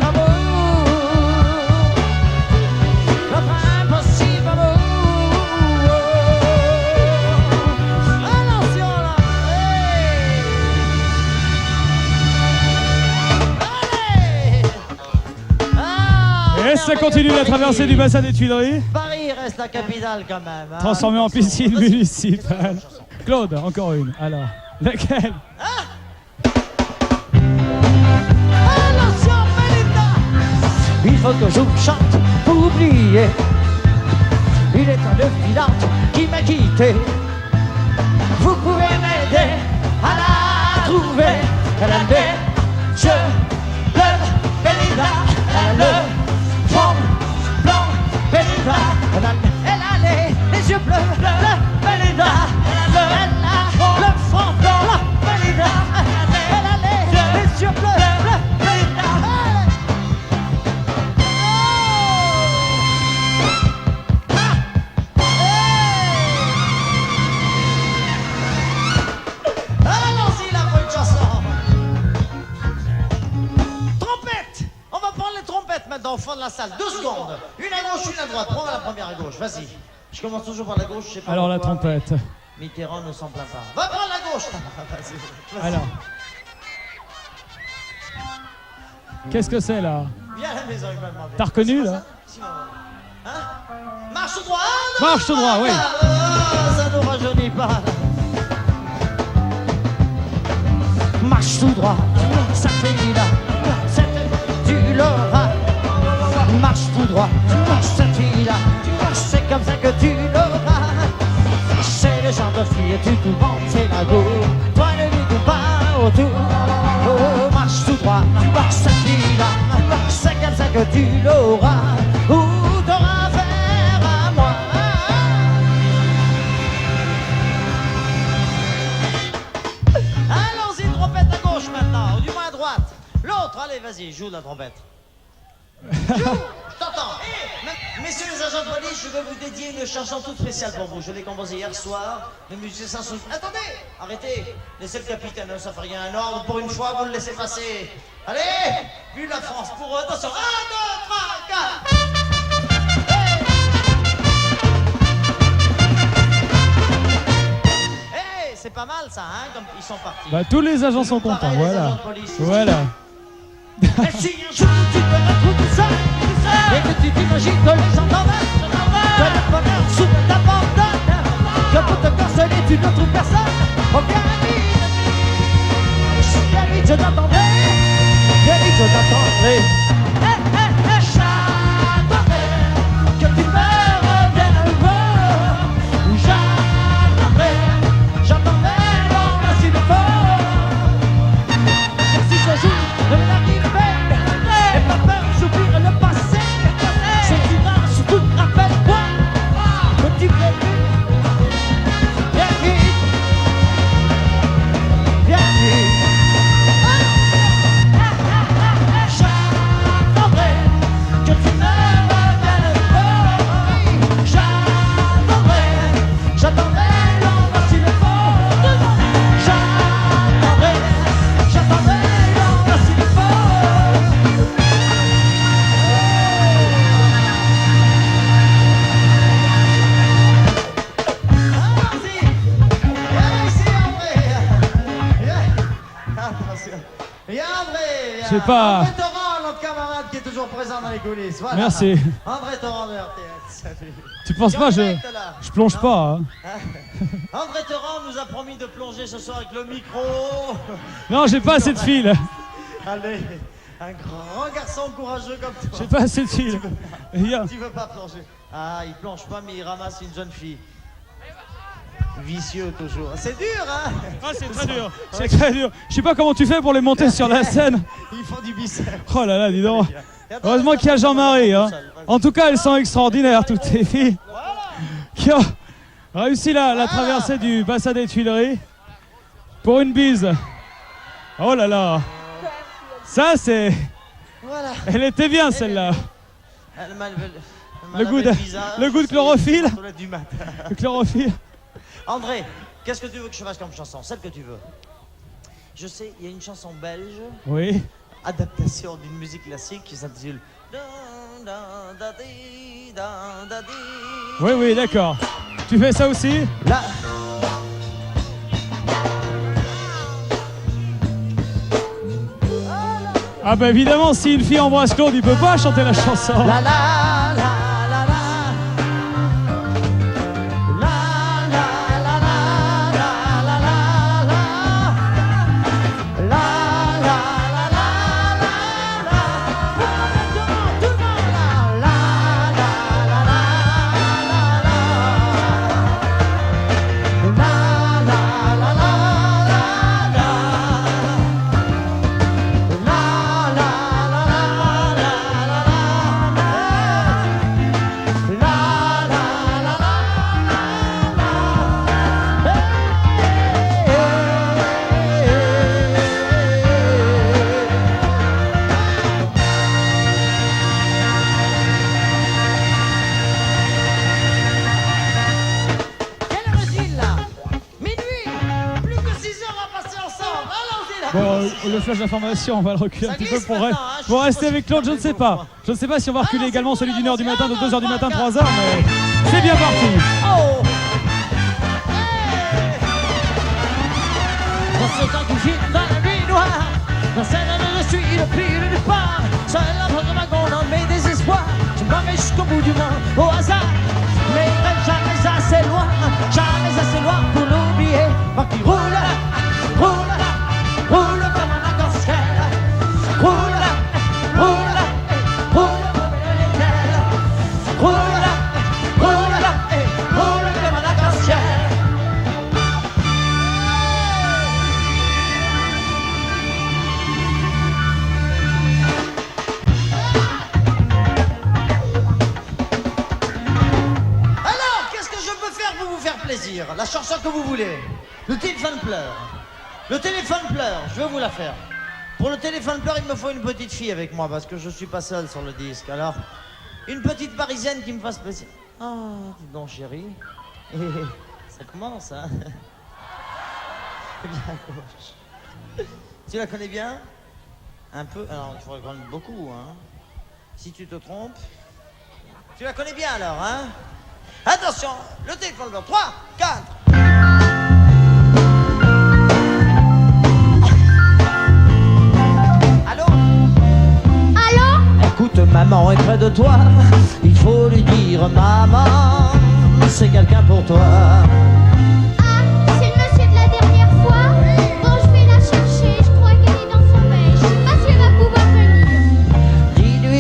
amour, notre impossible amour. Attention là, hey. Allez. Ah, Et ça continue la traversée du bassin des Tuileries, Paris reste la capitale quand même. Hein. transformée en piscine municipale. Claude, encore une. Alors, laquelle? Attention, Belinda. Il faut que je vous chante pour oublier une étoile filante qui m'a quitté. Vous pouvez m'aider à la trouver. Elle a les yeux bleus, Belinda. Elle a le front blanc, Belinda. Elle a les yeux bleus, Belinda. Elle a le front blanc, Belinda. Elle a les yeux bleus, Belinda. Allons-y là pour une chanson. Trompette. On va prendre les trompettes maintenant au fond de la salle. 2 secondes. Une à gauche, une à droite. Prends la première à gauche. Vas-y. Je commence toujours par la gauche. Je sais pas Alors la pourquoi, trompette. mais Mitterrand ne s'en plaint pas. Va prendre la gauche. Vas-y. Vas-y. Alors. Qu'est-ce que c'est là? Viens à la maison, il m'a demandé. T'as reconnu, C'est pas là? ça? Si, maman. Hein? Marche tout droit. Ah, non, Marche tout droit, oui. ça nous rajeunit pas. Marche tout droit, ça fait là, tu l'auras. Marche tout droit, cette fille-là, c'est comme ça que tu l'auras. C'est le genre de fille, tu tout le monde, c'est la go. Toi ne lui dis pas autour. Oh, marche tout droit, cette fille-là, c'est comme ça que tu l'auras. Ou t'auras affaire à moi. Allons-y, trompette à gauche maintenant, ou du moins à droite. L'autre, allez, vas-y, joue la trompette. Joue, je t'entends. Messieurs les agents de police, je vais vous dédier une chanson toute spéciale pour vous. Je l'ai composée hier soir. Les musiciens sont... Attendez, arrêtez. Laissez le capitaine, ça fait rien. Un ordre pour une fois, vous le laissez passer. Allez, vive la France pour eux. Attention, 1, 2, 3, 4. Hey, c'est pas mal ça, hein, comme ils sont partis. Bah, tous les agents sont contents, Pareil, les voilà. agents de police. Voilà. Et si un jour tu te retrouves tout seul, et que tu t'imagines que les gens t'en veulent, que le bonheur soudain t'abandonne, que pour te consoler tu ne trouves personne, oh bien ami, je t'attendrai, je t'attendrai. que tu me reviennes un peu. J'attendrai longtemps s'il le faut. Et si ce jour devait arriver, et pas peur d'oublier le passé, c'est du rare, surtout rappelle-toi, petit bébé. Viens vite, viens vite. J'attendrai que tu me reviennes un peu. J'attendrai longtemps s'il le faut. J'attendrai longtemps s'il le faut. Allons-y. Viens ici, André. Attention. Viens, André. Je sais pas. André Torrent, notre camarade qui est toujours présent dans les coulisses. Voilà. Merci. André Torrent de RTS. Salut. Tu penses pas, je plonge pas. Hein. André Torrent nous a promis de plonger ce soir avec le micro. Non, j'ai pas assez de fil. Allez, un grand garçon courageux comme toi. J'ai pas assez de fil. Tu veux pas plonger? Ah, il plonge pas, mais il ramasse une jeune fille. Vicieux toujours. C'est dur, hein? Ah, c'est très dur. C'est très dur. Je sais pas comment tu fais pour les monter sur la scène. Ils font du biceps. Oh là là, dis donc. Heureusement qu'il y a Jean-Marie. Hein. En tout cas, elles sont extraordinaires, toutes ces filles qui ont réussi la traversée du bassin des Tuileries pour une bise. Oh là là. Ça, c'est... Voilà. Elle était bien, celle-là. Le goût de chlorophylle. Le chlorophylle. André, qu'est-ce que tu veux que je fasse comme chanson? Celle que tu veux. Je sais, il y a une chanson belge, Oui. adaptation d'une musique classique qui s'intitule... Oui, oui, d'accord. Tu fais ça aussi? Là. Ah bah évidemment, si une fille embrasse Claude, il peut pas chanter la chanson. La la la la la. La la la la la la la la. La la la la la la. Tout le monde là. La la la la la la. La la la la la la. Quelle heure est-il là? Minuit. Plus que 6 heures à passer ensemble. Allons-y là. Bon, le flash d'information, on va le reculer un Ça petit peu glisse pour, maintenant, hein, je pour suis rester pas avec Claude, je ne sais pas. Je ne sais pas si on va reculer également celui d'1h du matin, de 2h du matin, 3h, mais c'est bien parti. Oh! Dans ce temps qui gîte dans la nuit noire, dans celle où je suis depuis le départ, seul entre le wagon dans mes désespoirs, je me remets jusqu'au bout du monde, au hasard, mais jamais assez loin pour l'oublier. Moi qui roule, roule, roule comme un arc-en-ciel, roule, roule, roule comme une étoile, roule, roule, roule comme un arc-en-ciel. Alors, qu'est-ce que je peux faire pour vous faire plaisir? La chanson que vous voulez. Le téléphone pleure. Le téléphone pleure, je vais vous la faire. Pour le téléphone pleure, il me faut une petite fille avec moi parce que je suis pas seul sur le disque. Alors, une petite parisienne qui me fasse plaisir. Oh, dis donc chérie. Ça commence, hein? Bien gauche. Tu la connais bien? Un peu? Alors, il faudrait quand même beaucoup, hein? Si tu te trompes... Tu la connais bien alors, hein? Attention, le téléphone pleure. 3, 4... Allô? Allô? Écoute, maman est près de toi. Il faut lui dire, maman, c'est quelqu'un pour toi. Ah, c'est le monsieur de la dernière fois? Bon, je vais la chercher, je crois qu'elle est dans son bain. Je sais pas si elle va pouvoir venir. Dis-lui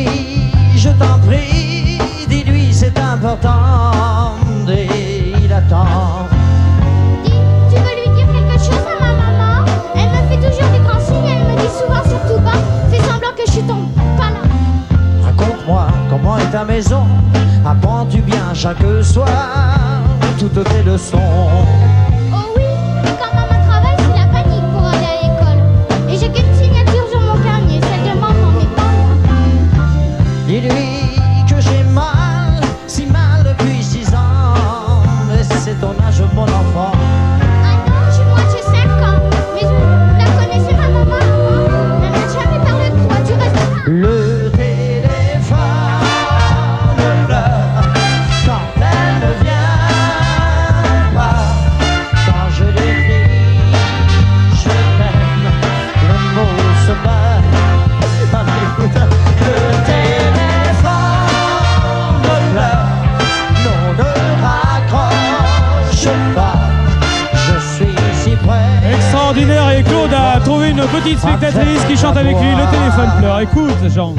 retrouver une petite spectatrice qui chante avec lui. Le téléphone pleure. Écoute, Jean.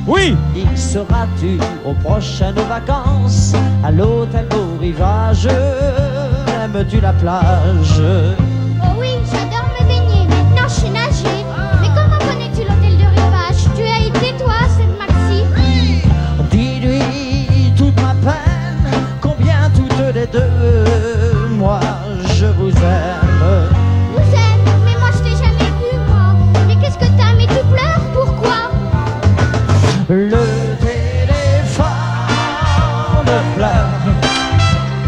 Oui. Y seras-tu aux prochaines vacances à l'hôtel au rivage? Aimes-tu la plage? Oh oui, j'adore me baigner. Maintenant, je suis nagée. Mais comment connais-tu l'hôtel de rivage? Tu as été, toi, cette Maxi? Dis-lui toute ma peine, combien toutes les deux, moi je vous aime. Vous aime, mais moi, je t'ai jamais vu, moi. Mais qu'est-ce que t'as? Mais tu pleures? Pourquoi? Le téléphone pleure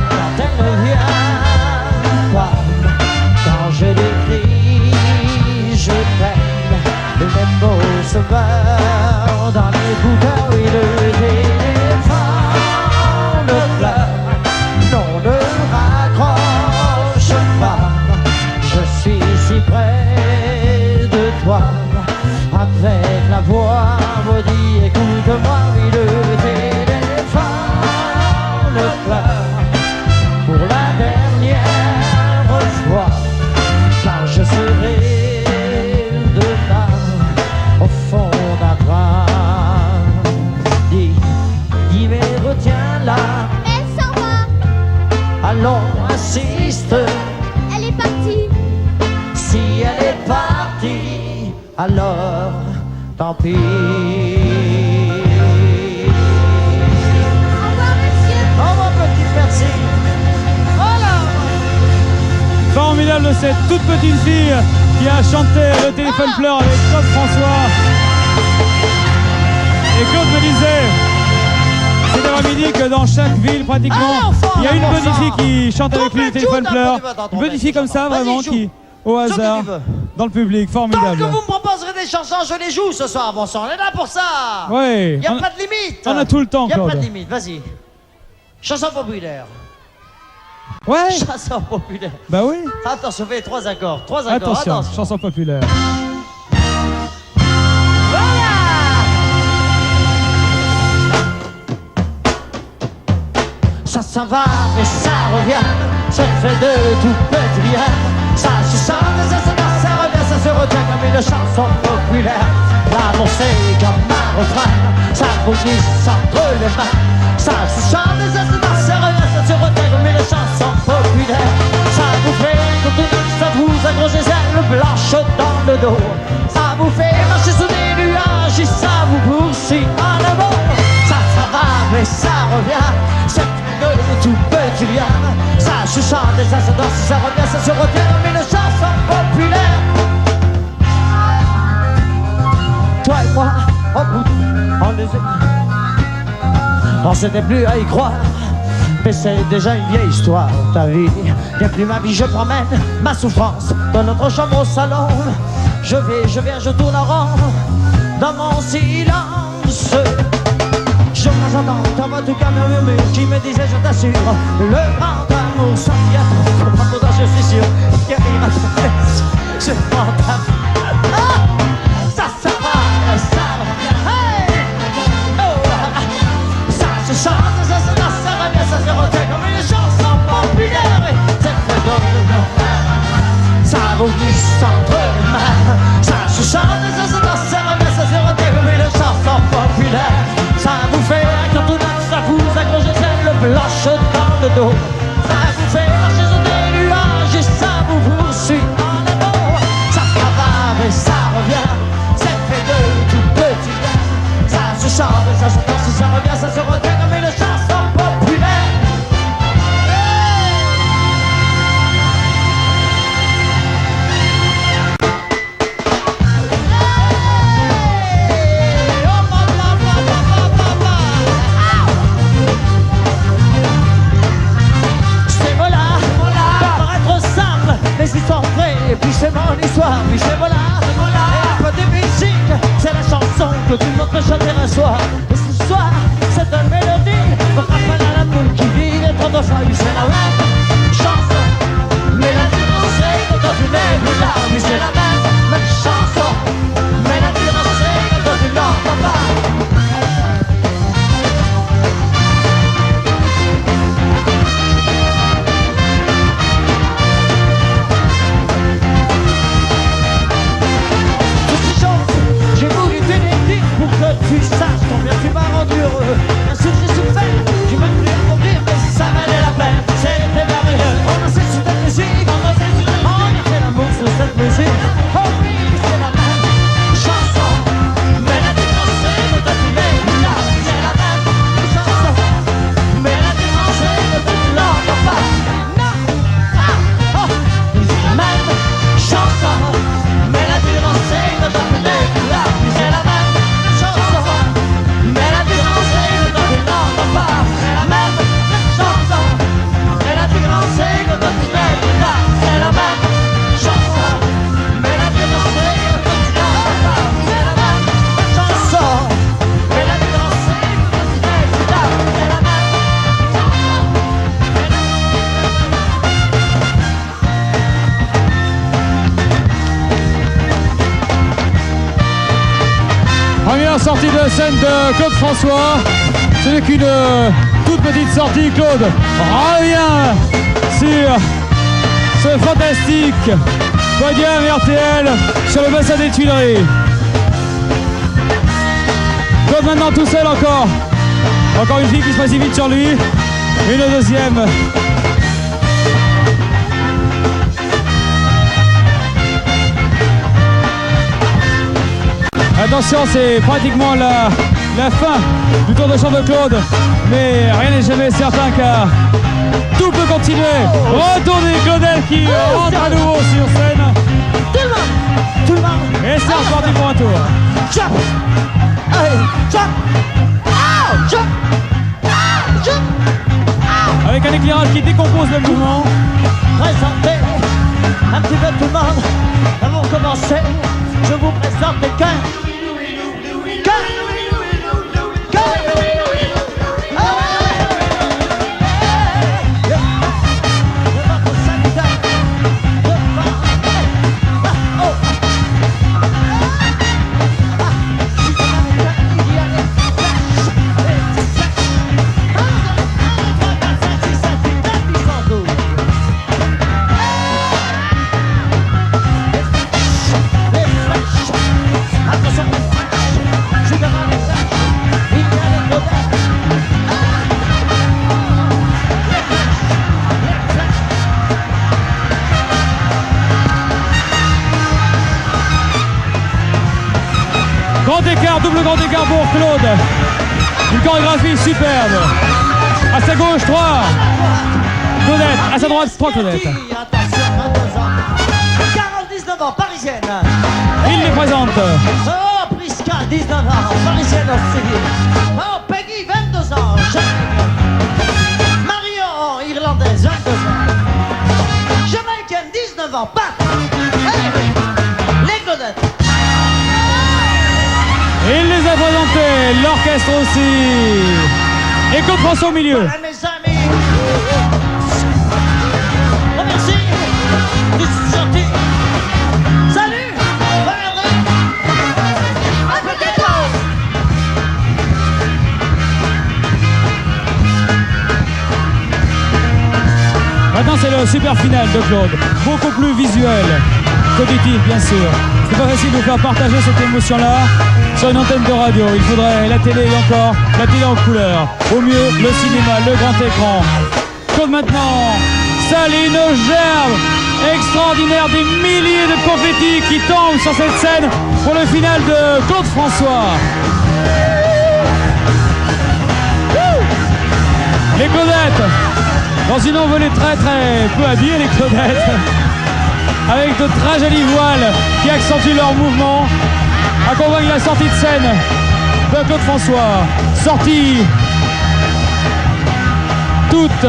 quand elle ne vient pas. Quand je l'écris, je t'aime. Les mots se meurent dans l'écouteur. Oui, le téléphone pleure. Non, ne raccroche pas. Je suis si près de toi. Avec la voix maudite, écoute-moi, oui, le téléphone pleure pour la dernière fois, car je serai demain au fond d'un train. Dis, mais retiens-la. Elle s'en va. Allons, insiste. Elle est partie. Si elle est partie, alors tant pis. Au revoir, monsieur. Au revoir, petite, merci. Voilà. Formidable cette toute petite fille qui a chanté Le téléphone pleure avec Claude François. Et Claude me disait cet après-midi que dans chaque ville pratiquement il y a une petite fille qui chante avec lui Le téléphone pleure. Une petite fille comme ça vraiment qui au hasard dans le public, Tant formidable. que vous me proposerez des chansons, je les joue ce soir, bon sang. On est là pour ça. Ouais, Y a pas de limite. on a tout le temps, Y a pas Claude. de limite, vas-y. Chanson populaire. Ouais, Chanson populaire. bah oui. Attention, fais 3 accords. 3 accords, Attention, attention. chanson populaire. Voilà. Ça s'en va, mais ça revient. Ça fait de tout petit rien. Ça se chante, ça revient, ça se retient comme une chanson populaire. L'amour c'est comme un refrain, ça vous glisse entre les mains. Ça se chante, ça revient, ça se retient comme une chanson populaire. Ça vous fait contenir, ça vous accroche les ailes blanches dans le dos. Ça vous fait marcher sous des nuages et ça vous poursuit en amour. Ça va, mais ça revient, c'est de tout petit rien. Ça se chante et ça se danse, ça revient, ça se retient comme une chanson populaire. Toi et moi, en bout, on les on s'était plus à y croire, mais c'est déjà une vieille histoire. Ta vie n'est plus ma vie, je promène ma souffrance dans notre chambre au salon. Je vais, je viens, je tourne en rond dans mon silence. Je m'entends ta voix tout comme un murmure qui me disait je t'assure, le grand amour sans y attendre. Pourtant je suis sûr qu'il arrive à ta tête. Je m'entends. Ça va, ça revient. Hey! Oh! Ça se chante, ça se danse, ça revient, ça se retient comme une chanson populaire. Et c'est fait de ça vous glisse entre les mains. Ça se chante, ça se danse, ça revient, ça se retient comme une chanson populaire. Ça vous fait un cantonade, ça vous accroche les ailes blanches dans le dos. Ça vous fait marcher sur des nuages et ça vous poursuit en amour. Ça va, mais ça revient, c'est fait de tout petit bien. Ça se chante, ça se danse, ça revient, ça se retient comme une chanson populaire. Et puis c'est mon histoire, puis c'est voilà, et un peu de musique, c'est la chanson que tout le monde peut chanter un soir. Et ce soir, c'est une mélodie, me rappelle à la poule qui vit les 32 fois, oui c'est la même chanson. Mais la différence c'est que quand tu n'es plus là, oui c'est la même chanson. Mais la différence c'est que quand tu l'entends pas. Première sortie de scène de Claude François. Ce n'est qu'une toute petite sortie. Claude revient sur ce fantastique podium RTL sur le bassin des Tuileries. Claude maintenant tout seul encore. Encore une fille qui se précipite sur lui. Une deuxième. Attention, c'est pratiquement la fin du tour de champ de Claude. Mais rien n'est jamais certain car tout peut continuer. Retournez Claudel qui rentre à nouveau sur scène. Tout le monde. Et c'est reparti pour un tour. Jump. Allez, jump. Oh, jump. Oh, jump. Avec un éclairage qui décompose le mouvement. Présentez un petit peu tout le monde. Avant de commencer, je vous présente quelqu'un. Double grand écart pour Claude. Une chorégraphie superbe. À sa gauche, 3. Claudette. À sa droite, 3 Claudette. Attention, 22 ans. 49 ans, parisienne. Il les présente. Oh, Prisca, 19 ans, parisienne aussi. Oh, Peggy, 22 ans. Marion, irlandaise, 22 ans. Jamaïcaine, 19 ans. Paf. Hey, les Claudettes. Il les a présentés, l'orchestre aussi. Et Claude François au milieu. Voilà, mes amis. Oh, merci. Je suis sorti. Salut. Regardez. Un peu de temps. Maintenant, c'est le super final de Claude. Beaucoup plus visuel, cognitif, bien sûr. C'est pas facile de vous faire partager cette émotion-là sur une antenne de radio. Il faudrait la télé et encore la télé en couleur. Au mieux, le cinéma, le grand écran. Claude maintenant, ça une gerbe extraordinaire, des milliers de confettis qui tombent sur cette scène pour le final de Claude François. Les Claudettes, dans une envolée très peu habillée, les Claudettes, avec de très jolies voiles qui accentuent leur mouvement, accompagnent la sortie de scène de Claude François. Sortie toute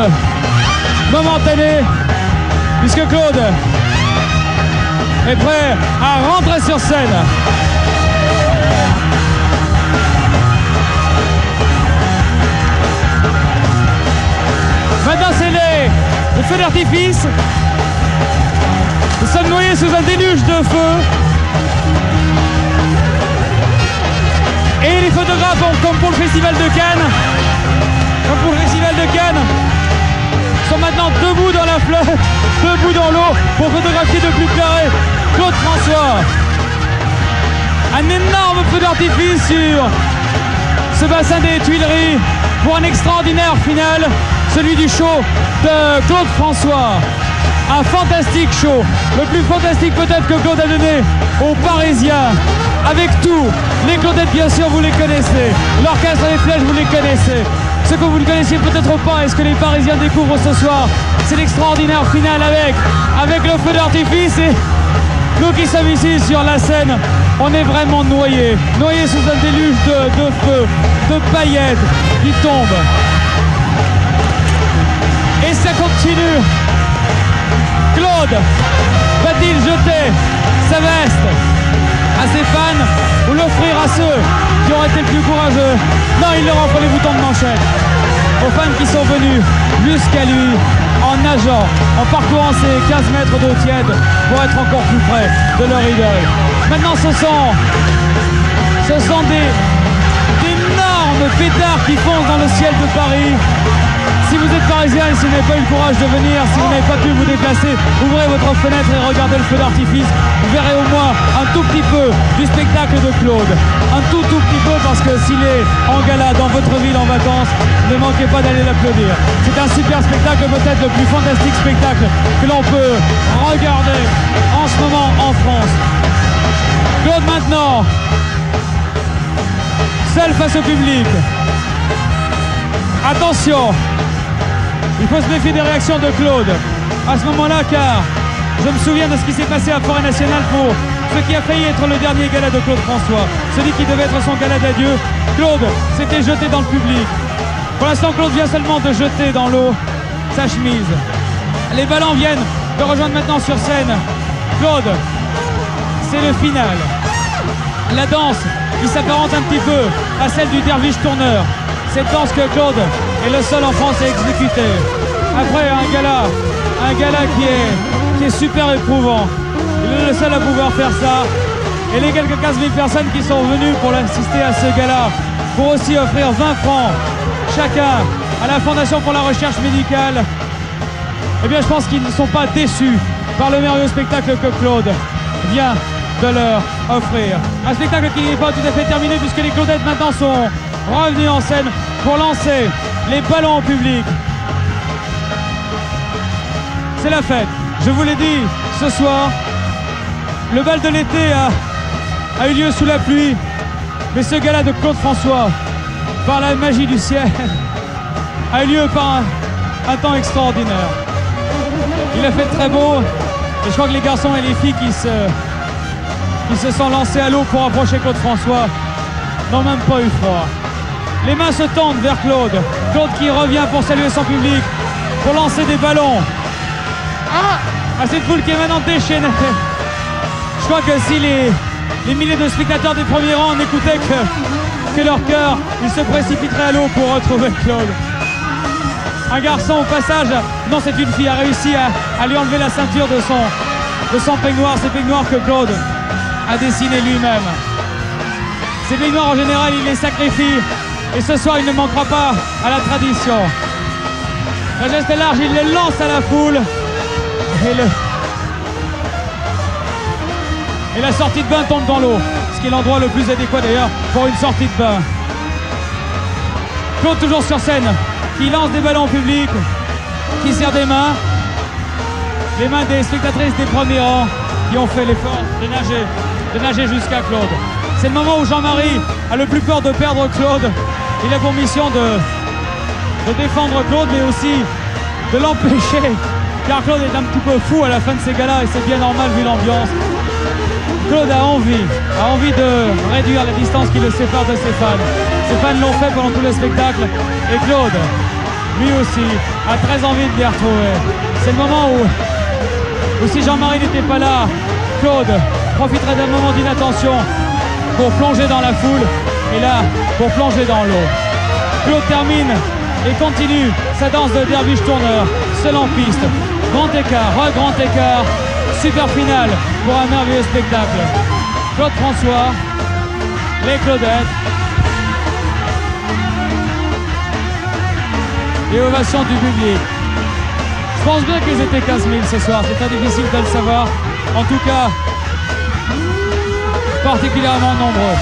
momentanée, puisque Claude est prêt à rentrer sur scène. Maintenant, c'est le feu d'artifice. Nous sommes noyés sous un déluge de feu. Et les photographes, comme pour le Festival de Cannes, sont maintenant debout dans la flotte, debout dans l'eau, pour photographier de plus près Claude François. Un énorme feu d'artifice sur ce bassin des Tuileries pour un extraordinaire final, celui du show de Claude François. Un fantastique show, le plus fantastique peut-être que Claude a donné aux Parisiens, avec tout. Les Claudettes, bien sûr, vous les connaissez. L'orchestre des Flèches, vous les connaissez. Ce que vous ne connaissiez peut-être pas et ce que les Parisiens découvrent ce soir, c'est l'extraordinaire finale avec le feu d'artifice. Et nous qui sommes ici sur la scène, on est vraiment noyés sous un déluge de feu, de paillettes qui tombent. Et ça continue. Claude va-t-il jeter sa veste à ses fans ou l'offrir à ceux qui auraient été le plus courageux? Non, il leur offre les boutons de manchette aux fans qui sont venus jusqu'à lui en nageant, en parcourant ces 15 mètres d'eau tiède pour être encore plus près de leur idole. Maintenant, ce sont Ce sont d'énormes pétards qui foncent dans le ciel de Paris. Si vous êtes parisien et si vous n'avez pas eu le courage de venir, si vous n'avez pas pu vous déplacer, ouvrez votre fenêtre et regardez le feu d'artifice. Vous verrez au moins un tout petit peu du spectacle de Claude. Un tout petit peu, parce que s'il est en gala dans votre ville en vacances, ne manquez pas d'aller l'applaudir. C'est un super spectacle, peut-être le plus fantastique spectacle que l'on peut regarder en ce moment en France. Claude maintenant, seul face au public. Attention, il faut se méfier des réactions de Claude à ce moment-là, car je me souviens de ce qui s'est passé à Forêt Nationale pour ce qui a failli être le dernier gala de Claude François, celui qui devait être son gala d'adieu. Claude s'était jeté dans le public. Pour l'instant, Claude vient seulement de jeter dans l'eau sa chemise. Les ballons viennent de rejoindre maintenant sur scène. Claude, c'est le final. La danse qui s'apparente un petit peu à celle du derviche tourneur. Cette danse que Claude est le seul en France à exécuter. Après un gala qui est super éprouvant. Il est le seul à pouvoir faire ça. Et les quelques 15 000 personnes qui sont venues pour assister à ce gala, pour aussi offrir 20 francs chacun à la Fondation pour la recherche médicale, eh bien je pense qu'ils ne sont pas déçus par le merveilleux spectacle que Claude vient de leur offrir. Un spectacle qui n'est pas tout à fait terminé, puisque les Claudettes maintenant sont revenus en scène pour lancer les ballons au public. C'est la fête. Je vous l'ai dit, ce soir, le bal de l'été a eu lieu sous la pluie, mais ce gala de Claude François, par la magie du ciel, a eu lieu par un temps extraordinaire. Il a fait très beau, et je crois que les garçons et les filles qui se sont lancés à l'eau pour approcher Claude François n'ont même pas eu froid. Les mains se tendent vers Claude. Claude qui revient pour saluer son public, pour lancer des ballons. À cette foule qui est maintenant déchaînée. Je crois que si les milliers de spectateurs des premiers rangs n'écoutaient que leur cœur, ils se précipiteraient à l'eau pour retrouver Claude. Un garçon au passage, non c'est une fille, a réussi à lui enlever la ceinture de son peignoir, ce peignoir que Claude a dessiné lui-même. Ces peignoirs en général il les sacrifie, et ce soir il ne manquera pas à la tradition. Le geste est large, il le lance à la foule, et la sortie de bain tombe dans l'eau, ce qui est l'endroit le plus adéquat d'ailleurs pour une sortie de bain. Claude toujours sur scène, qui lance des ballons au public, qui serre des mains, les mains des spectatrices des premiers rangs qui ont fait l'effort de nager jusqu'à Claude. C'est le moment où Jean-Marie a le plus peur de perdre Claude. Il a pour mission de défendre Claude, mais aussi de l'empêcher, car Claude est un petit peu fou à la fin de ces galas, et c'est bien normal vu l'ambiance. Claude a envie de réduire la distance qui le sépare de ses fans. Ses fans l'ont fait pendant tout le spectacle, et Claude, lui aussi, a très envie de les retrouver. C'est le moment où si Jean-Marie n'était pas là, Claude profiterait d'un moment d'inattention pour plonger dans la foule, et là, pour plonger dans l'eau. Claude termine et continue sa danse de derviche tourneur, seul en piste. Grand écart, super finale pour un merveilleux spectacle. Claude François, les Claudettes, et ovation du public. Je pense bien qu'ils étaient 15 000 ce soir, c'est très difficile de le savoir. En tout cas, particulièrement nombreux.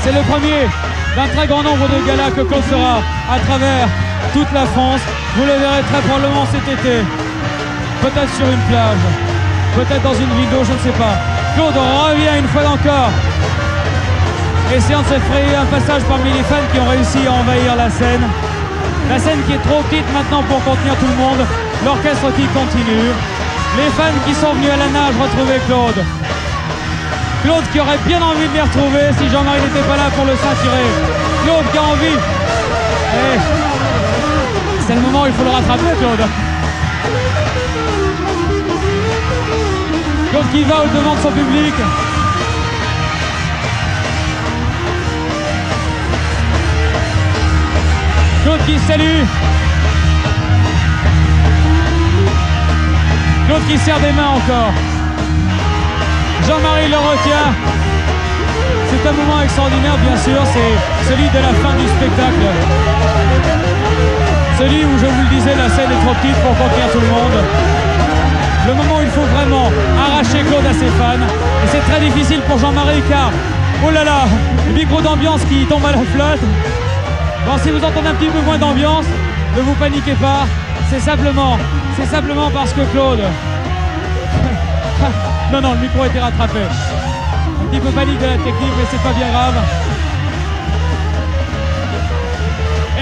C'est le premier d'un très grand nombre de galas que Claude fera à travers toute la France. Vous le verrez très probablement cet été, peut-être sur une plage, peut-être dans une ville d'eau, je ne sais pas. Claude revient une fois encore, essayant de se frayer un passage parmi les fans qui ont réussi à envahir la scène. La scène qui est trop petite maintenant pour contenir tout le monde. L'orchestre qui continue. Les fans qui sont venus à la nage retrouver Claude. Claude qui aurait bien envie de les retrouver si Jean-Marie n'était pas là pour le ceinturer. Claude qui a envie. Et c'est le moment où il faut le rattraper, Claude. Claude qui va au-devant de son public. Claude qui salue. Claude qui serre des mains encore. Jean-Marie le retient. C'est C'est un moment extraordinaire, bien sûr, c'est celui de la fin du spectacle. Celui où, je vous le disais, la scène est trop petite pour contenir tout le monde. Le moment où il faut vraiment arracher Claude à ses fans. Et c'est très difficile pour Jean-Marie car, oh là là, le micro d'ambiance qui tombe à la flotte. Bon, si vous entendez un petit peu moins d'ambiance, ne vous paniquez pas. C'est simplement parce que Claude... non, le micro a été rattrapé. Un petit peu panique de la technique, mais c'est pas bien grave.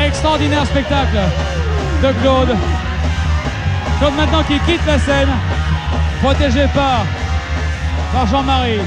Extraordinaire spectacle de Claude. Claude maintenant qui quitte la scène, protégé par Jean-Marie.